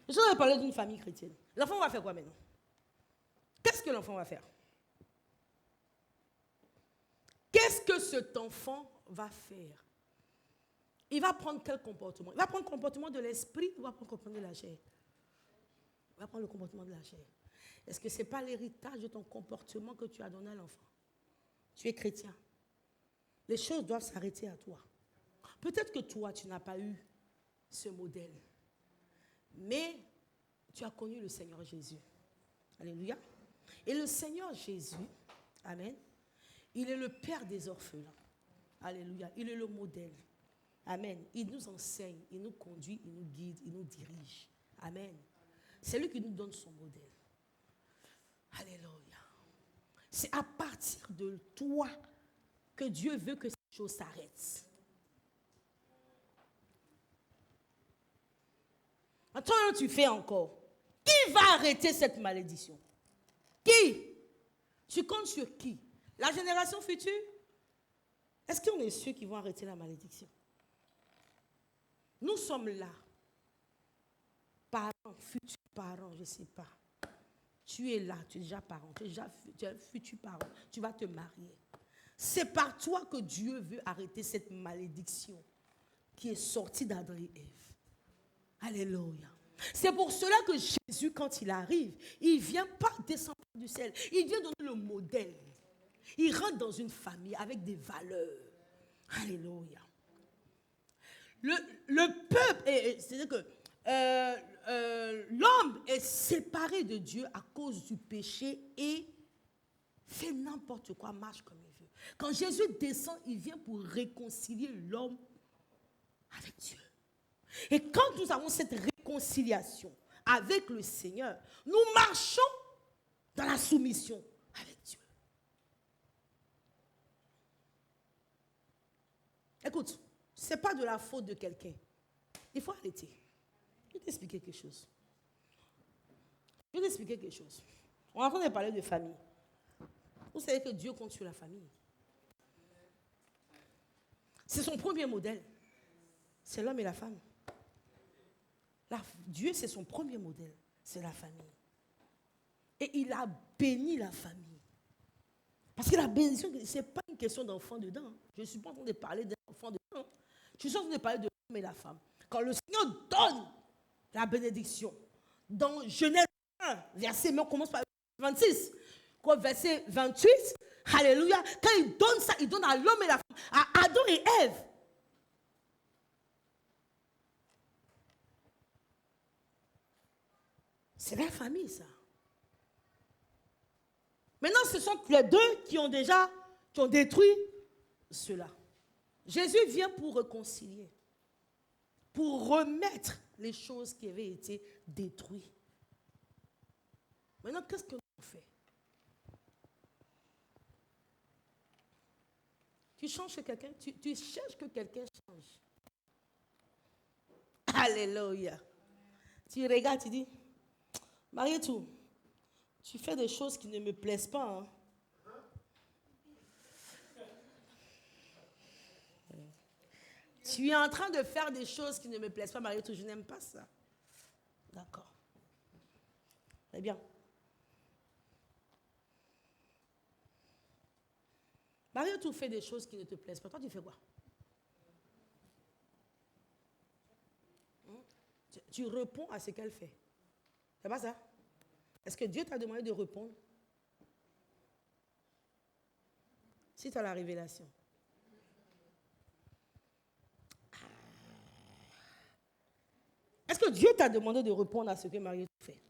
Speaker 1: Je suis en train de parler d'une famille chrétienne. L'enfant va faire quoi maintenant? Qu'est-ce que l'enfant va faire? Qu'est-ce que cet enfant va faire? Il va prendre quel comportement? Il va prendre le comportement de l'esprit ou il va prendre le comportement de la chair? Il va prendre le comportement de la chair. Est-ce que ce n'est pas l'héritage de ton comportement que tu as donné à l'enfant? Tu es chrétien. Les choses doivent s'arrêter à toi. Peut-être que toi, tu n'as pas eu ce modèle. Mais tu as connu le Seigneur Jésus. Alléluia. Et le Seigneur Jésus, amen, il est le Père des orphelins. Alléluia. Il est le modèle. Amen. Il nous enseigne, il nous conduit, il nous guide, il nous dirige. Amen. C'est lui qui nous donne son modèle. Alléluia. C'est à partir de toi que Dieu veut que ces choses s'arrêtent. Attends, tu fais encore. Qui va arrêter cette malédiction? Qui? Tu comptes sur qui? La génération future? Est-ce qu'on est sûr qu'ils vont arrêter la malédiction? Nous sommes là. Parents, futurs parents, je ne sais pas. Tu es là, tu es déjà parent, tu es un futur parent, tu vas te marier. C'est par toi que Dieu veut arrêter cette malédiction qui est sortie d'Adam et Ève. Alléluia. C'est pour cela que Jésus, quand il arrive, il ne vient pas descendre du ciel. Il vient donner le modèle. Il rentre dans une famille avec des valeurs. Alléluia. Le peuple, c'est-à-dire que l'homme est séparé de Dieu à cause du péché et fait n'importe quoi, marche comme il veut. Quand Jésus descend, il vient pour réconcilier l'homme avec Dieu. Et quand nous avons cette réconciliation avec le Seigneur, nous marchons dans la soumission avec Dieu. Écoute, ce n'est pas de la faute de quelqu'un. Il faut arrêter. Je vais t'expliquer quelque chose. On est en train de parler de famille. Vous savez que Dieu compte sur la famille. C'est son premier modèle. C'est l'homme et la femme. Dieu, c'est son premier modèle. C'est la famille. Et il a béni la famille. Parce que la bénédiction, ce n'est pas une question d'enfant dedans. Je ne suis pas en train de parler d'enfant dedans. Je suis en train de parler de l'homme et la femme. Quand le Seigneur donne la bénédiction, dans Genèse 1, verset, mais on commence par 26, verset 28, alléluia, quand il donne ça, il donne à l'homme et la femme, à Adam et Ève. C'est la famille, ça. Maintenant, ce sont les deux qui ont détruit cela. Jésus vient pour réconcilier, pour remettre les choses qui avaient été détruites. Maintenant, qu'est-ce que l'on fait? Tu changes quelqu'un, tu cherches que quelqu'un change. Alléluia. Tu regardes, tu dis, Marietou, tu fais des choses qui ne me plaisent pas. Hein? Tu es en train de faire des choses qui ne me plaisent pas, Marietou, je n'aime pas ça. D'accord. Très bien. Marietou fait des choses qui ne te plaisent pas. Toi, tu fais quoi? Tu réponds à ce qu'elle fait. C'est pas ça? Est-ce que Dieu t'a demandé de répondre? Si tu as la révélation. Est-ce que Dieu t'a demandé de répondre à ce que Marie fait?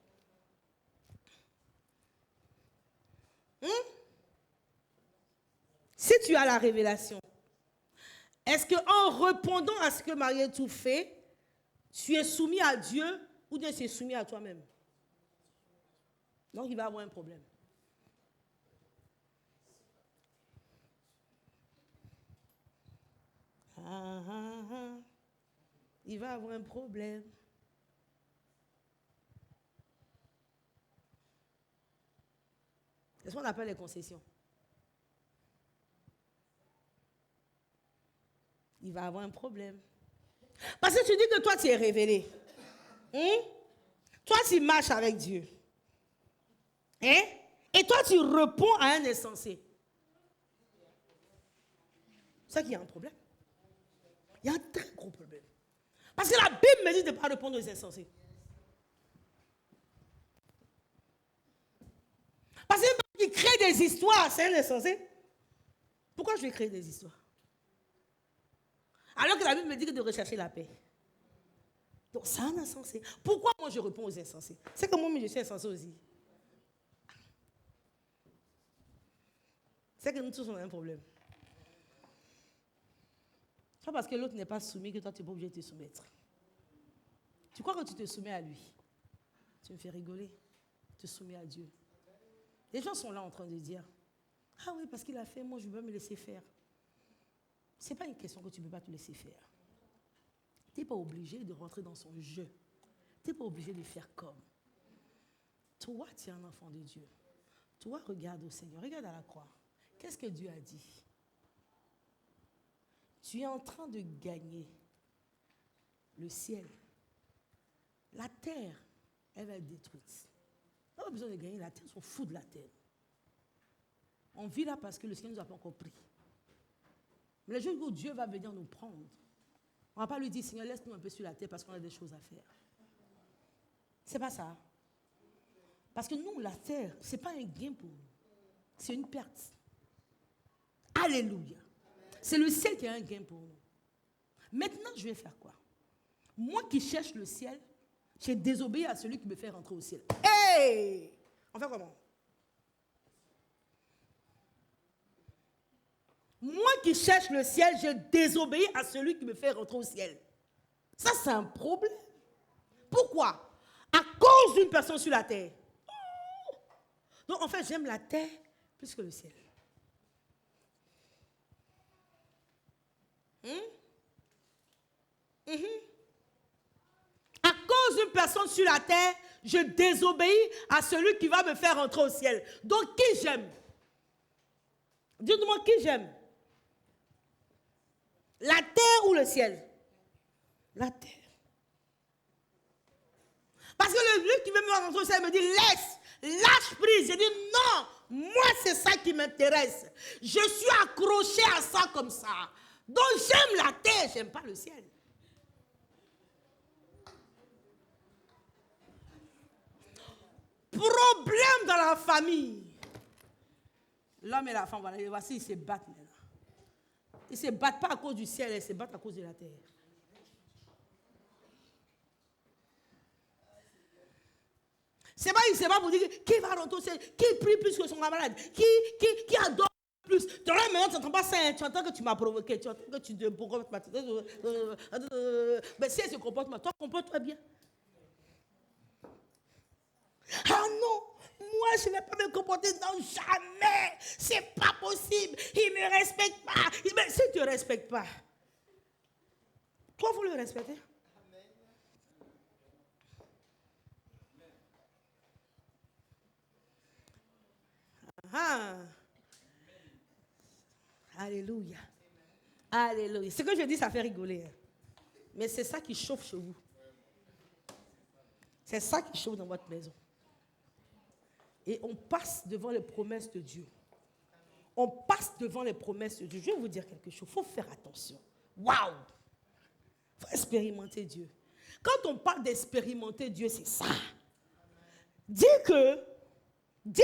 Speaker 1: Si tu as la révélation, est-ce qu'en répondant à ce que Marie tout fait, tu es soumis à Dieu ou bien tu es soumis à toi-même? Donc il va y avoir un problème. Il va y avoir un problème. C'est ce qu'on appelle les concessions. Il va y avoir un problème. Parce que tu dis que toi, tu es révélé. Toi, tu marches avec Dieu. Et toi, tu réponds à un insensé. C'est ça qu'il y a un problème. Il y a un très gros problème. Parce que la Bible me dit de ne pas répondre aux insensés. Parce que qui crée des histoires, c'est un insensé. Pourquoi je vais créer des histoires? Alors que la Bible me dit de rechercher la paix. Donc c'est un insensé. Pourquoi moi je réponds aux insensés? C'est que moi je suis insensé aussi. C'est que nous tous on a un problème. C'est pas parce que l'autre n'est pas soumis que toi tu n'es pas obligé de te soumettre. Tu crois que tu te soumets à lui? Tu me fais rigoler. Tu te soumets à Dieu. Les gens sont là en train de dire, ah oui, parce qu'il a fait, moi je veux me laisser faire. Ce n'est pas une question que tu ne peux pas te laisser faire. Tu n'es pas obligé de rentrer dans son jeu. Tu n'es pas obligé de faire comme. Toi, tu es un enfant de Dieu. Toi, regarde au Seigneur, regarde à la croix. Qu'est-ce que Dieu a dit? Tu es en train de gagner le ciel. La terre, elle va être détruite. On n'a pas besoin de gagner la terre, on s'en fout de la terre. On vit là parce que le Seigneur ne nous a pas encore pris. Mais le jour où Dieu va venir nous prendre, on ne va pas lui dire, Seigneur, laisse-nous un peu sur la terre parce qu'on a des choses à faire. C'est pas ça. Parce que nous, la terre, ce n'est pas un gain pour nous. C'est une perte. Alléluia. C'est le ciel qui est un gain pour nous. Maintenant, je vais faire quoi? Moi qui cherche le ciel, j'ai désobéi à celui qui me fait rentrer au ciel. Hey! On fait comment? Moi qui cherche le ciel, j'ai désobéi à celui qui me fait rentrer au ciel. Ça, c'est un problème. Pourquoi? À cause d'une personne sur la terre. Donc, en fait, j'aime la terre plus que le ciel. À cause d'une personne sur la terre, je désobéis à celui qui va me faire rentrer au ciel. Donc, qui j'aime? Dites-moi qui j'aime. La terre ou le ciel? La terre. Parce que lui qui veut me faire rentrer au ciel me dit, lâche prise. J'ai dit, non, moi c'est ça qui m'intéresse. Je suis accroché à ça comme ça. Donc j'aime la terre, j'aime pas le ciel. Problème dans la famille. L'homme et la femme, voilà, voici, ils se battent maintenant. Ils ne se battent pas à cause du ciel, ils se battent à cause de la terre. C'est pas, il ne sait pas pour dire qui va rentrer au ciel, qui prie plus que son camarade, qui adore plus. Dans la maison, tu n'entends pas ça, tu entends que tu m'as provoqué, tu entends que tu te comportes mal. Mais si elle se comporte mal, toi, comporte-toi bien. Ah non, moi je ne vais pas me comporter, non, jamais. C'est pas possible. Il ne me respecte pas. Mais si tu ne respectes pas, toi, vous le respectez. Ah. Alléluia. Alléluia. Ce que je dis, ça fait rigoler. Hein. Mais c'est ça qui chauffe chez vous. C'est ça qui chauffe dans votre maison. Et on passe devant les promesses de Dieu. On passe devant les promesses de Dieu. Je vais vous dire quelque chose. Il faut faire attention. Waouh! Il faut expérimenter Dieu. Quand on parle d'expérimenter Dieu, c'est ça. Dis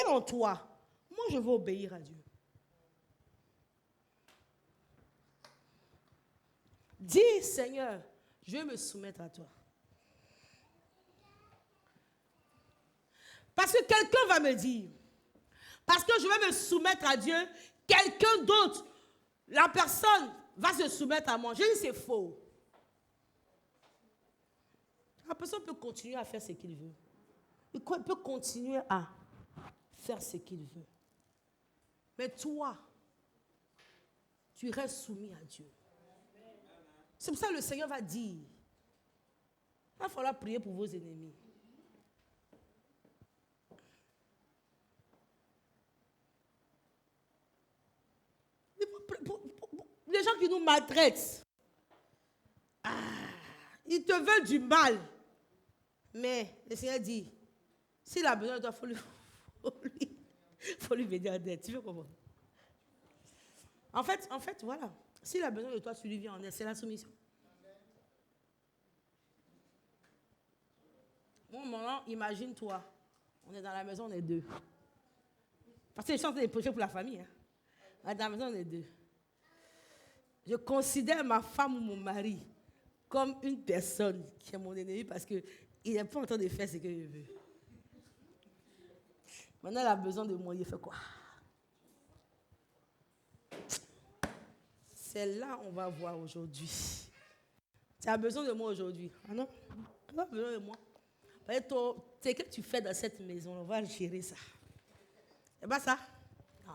Speaker 1: en toi, moi je veux obéir à Dieu. Dis, Seigneur, je vais me soumettre à toi. Parce que quelqu'un va me dire, parce que je vais me soumettre à Dieu, quelqu'un d'autre, la personne va se soumettre à moi. Je dis, c'est faux. La personne peut continuer à faire ce qu'il veut. Il peut continuer à faire ce qu'il veut. Mais toi, tu restes soumis à Dieu. C'est pour ça que le Seigneur va dire, il va falloir prier pour vos ennemis. Les gens qui nous maltraitent, ils te veulent du mal. Mais le Seigneur dit, s'il a besoin de toi, il faut lui venir en aide. Tu veux comprendre? En fait, voilà. S'il a besoin de toi, tu lui viens en aide. C'est la soumission. Bon, maintenant, imagine-toi. On est dans la maison, on est deux. Parce que les gens sont des projets pour la famille. Hein. On est dans la maison, on est deux. Je considère ma femme ou mon mari comme une personne qui est mon ennemi parce qu'il n'est pas en train de faire ce que je veux. Maintenant, elle a besoin de moi, il fait quoi? C'est là qu'on va voir aujourd'hui. Tu as besoin de moi aujourd'hui. Ah non? Tu as besoin de moi. C'est que tu fais dans cette maison, on va gérer ça. C'est pas ça? Non.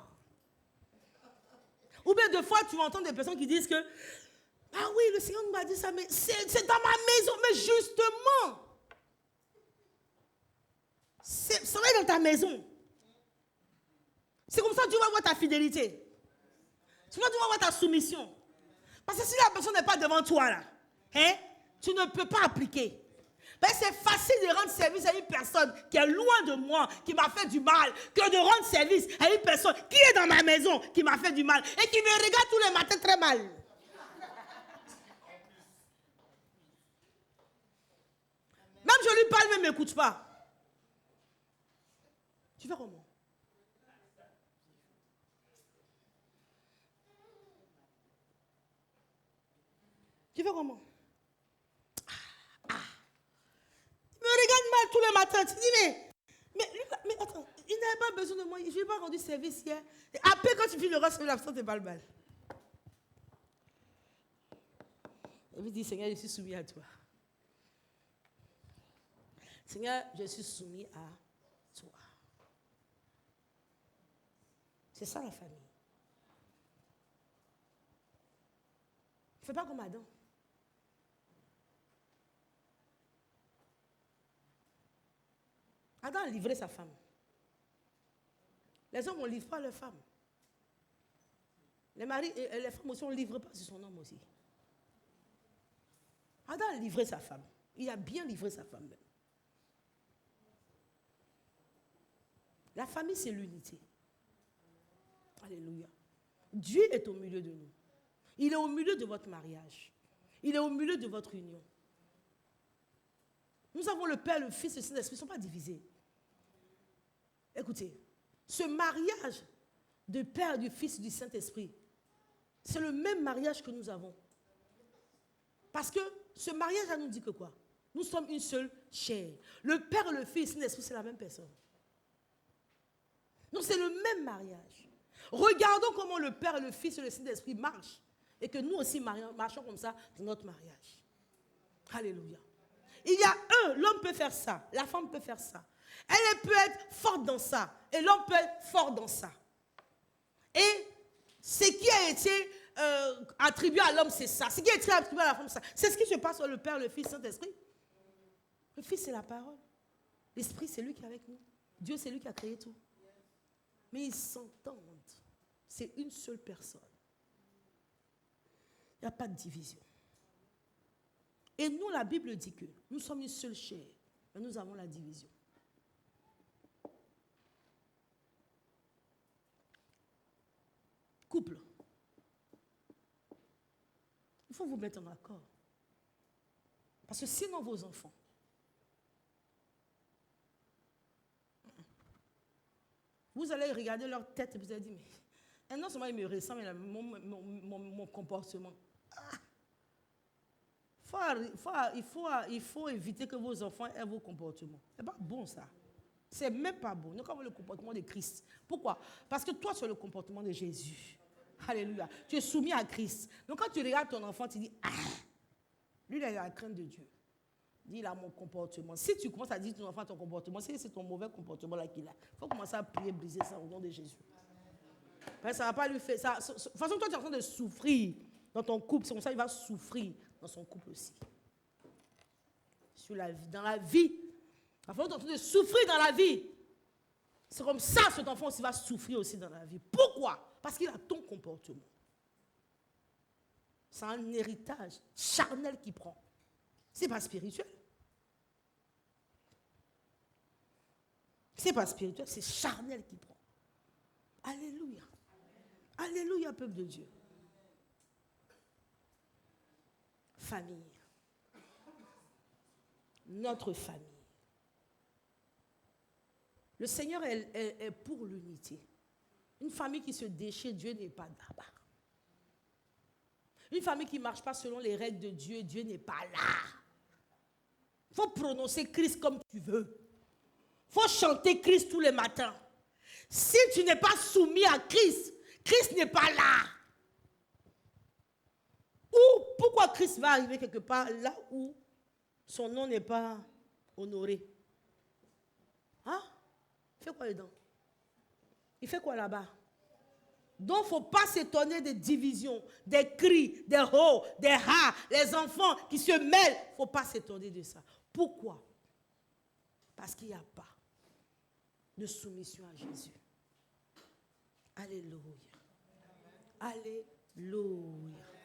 Speaker 1: Ou bien des fois, tu entends des personnes qui disent que ah oui, le Seigneur m'a dit ça, mais c'est dans ma maison. Mais justement, ça va être dans ta maison. C'est comme ça que tu vas voir ta fidélité. Tu vas voir ta soumission. Parce que si la personne n'est pas devant toi, là, hein, tu ne peux pas appliquer. Ben, c'est facile de rendre service à une personne qui est loin de moi, qui m'a fait du mal, que de rendre service à une personne qui est dans ma maison, qui m'a fait du mal et qui me regarde tous les matins très mal. Même je lui parle, mais il ne m'écoute pas. Tu fais comment? Tu fais comment? Il me regarde mal tous les matins. Tu dis, mais attends, il n'avait pas besoin de moi. Je ne lui ai pas rendu service hier. Et après, quand tu finis le reste de l'absence, tu parles mal. Et puis, dit, Seigneur, je suis soumis à toi. Seigneur, je suis soumis à toi. C'est ça la famille. Ne fais pas comme Adam. Adam a livré sa femme. Les hommes, on ne livre pas leurs femmes. Les maris et les femmes aussi, on ne livre pas sur son homme aussi. Adam a livré sa femme. Il a bien livré sa femme même. La famille, c'est l'unité. Alléluia. Dieu est au milieu de nous. Il est au milieu de votre mariage. Il est au milieu de votre union. Nous avons le Père, le Fils et le Saint-Esprit. Ils ne sont pas divisés. Écoutez, ce mariage de Père, du Fils et du Saint-Esprit, c'est le même mariage que nous avons. Parce que ce mariage nous dit que quoi? Nous sommes une seule chair. Le Père, le Fils et le Saint-Esprit, c'est la même personne. Donc c'est le même mariage. Regardons comment le Père, le Fils et le Saint-Esprit marchent. Et que nous aussi marchons comme ça dans notre mariage. Alléluia. Il y a l'homme peut faire ça, la femme peut faire ça. Elle peut être forte dans ça, et l'homme peut être fort dans ça. Et ce qui a été attribué à l'homme, c'est ça. Ce qui a été attribué à la femme, c'est ça. C'est ce qui se passe sur le Père, le Fils, le Saint-Esprit. Le Fils, c'est la parole. L'Esprit, c'est lui qui est avec nous. Dieu, c'est lui qui a créé tout. Mais ils s'entendent. C'est une seule personne. Il n'y a pas de division. Et nous, la Bible dit que nous sommes une seule chair, mais nous avons la division. Couple. Il faut vous mettre en accord. Parce que sinon, vos enfants, vous allez regarder leur tête et vous allez dire, mais non seulement il me ressemble, mais mon comportement. Il faut éviter que vos enfants aient vos comportements. Ce n'est pas bon ça. C'est même pas bon. Nous avons le comportement de Christ. Pourquoi? Parce que toi, tu as le comportement de Jésus. Alléluia. Tu es soumis à Christ. Donc quand tu regardes ton enfant, tu dis, lui, il a la crainte de Dieu. Il a mon comportement. Si tu commences à dire ton enfant ton comportement, c'est ton mauvais comportement là qu'il a. Il faut commencer à prier, briser ça au nom de Jésus. Parce que ça ne va pas lui faire ça. De toute façon, toi, tu es en train de souffrir dans ton couple. C'est comme ça qu'il va souffrir dans son couple aussi. Dans la vie. Il va en train de souffrir dans la vie. C'est comme ça que cet enfant aussi va souffrir aussi dans la vie. Pourquoi? Parce qu'il a ton comportement. C'est un héritage charnel qu'il prend. Ce n'est pas spirituel. Ce n'est pas spirituel, c'est charnel qu'il prend. Alléluia. Alléluia, peuple de Dieu. Famille. Notre famille. Le Seigneur est pour l'unité. Une famille qui se déchire, Dieu n'est pas là-bas. Une famille qui ne marche pas selon les règles de Dieu, Dieu n'est pas là. Il faut prononcer Christ comme tu veux. Il faut chanter Christ tous les matins. Si tu n'es pas soumis à Christ, Christ n'est pas là. Ou pourquoi Christ va arriver quelque part là où son nom n'est pas honoré? Hein? Il fait quoi dedans? Il fait quoi là-bas? Donc, il ne faut pas s'étonner des divisions, des cris, des hauts, des ha, les enfants qui se mêlent. Il ne faut pas s'étonner de ça. Pourquoi? Parce qu'il n'y a pas de soumission à Jésus. Alléluia. Alléluia.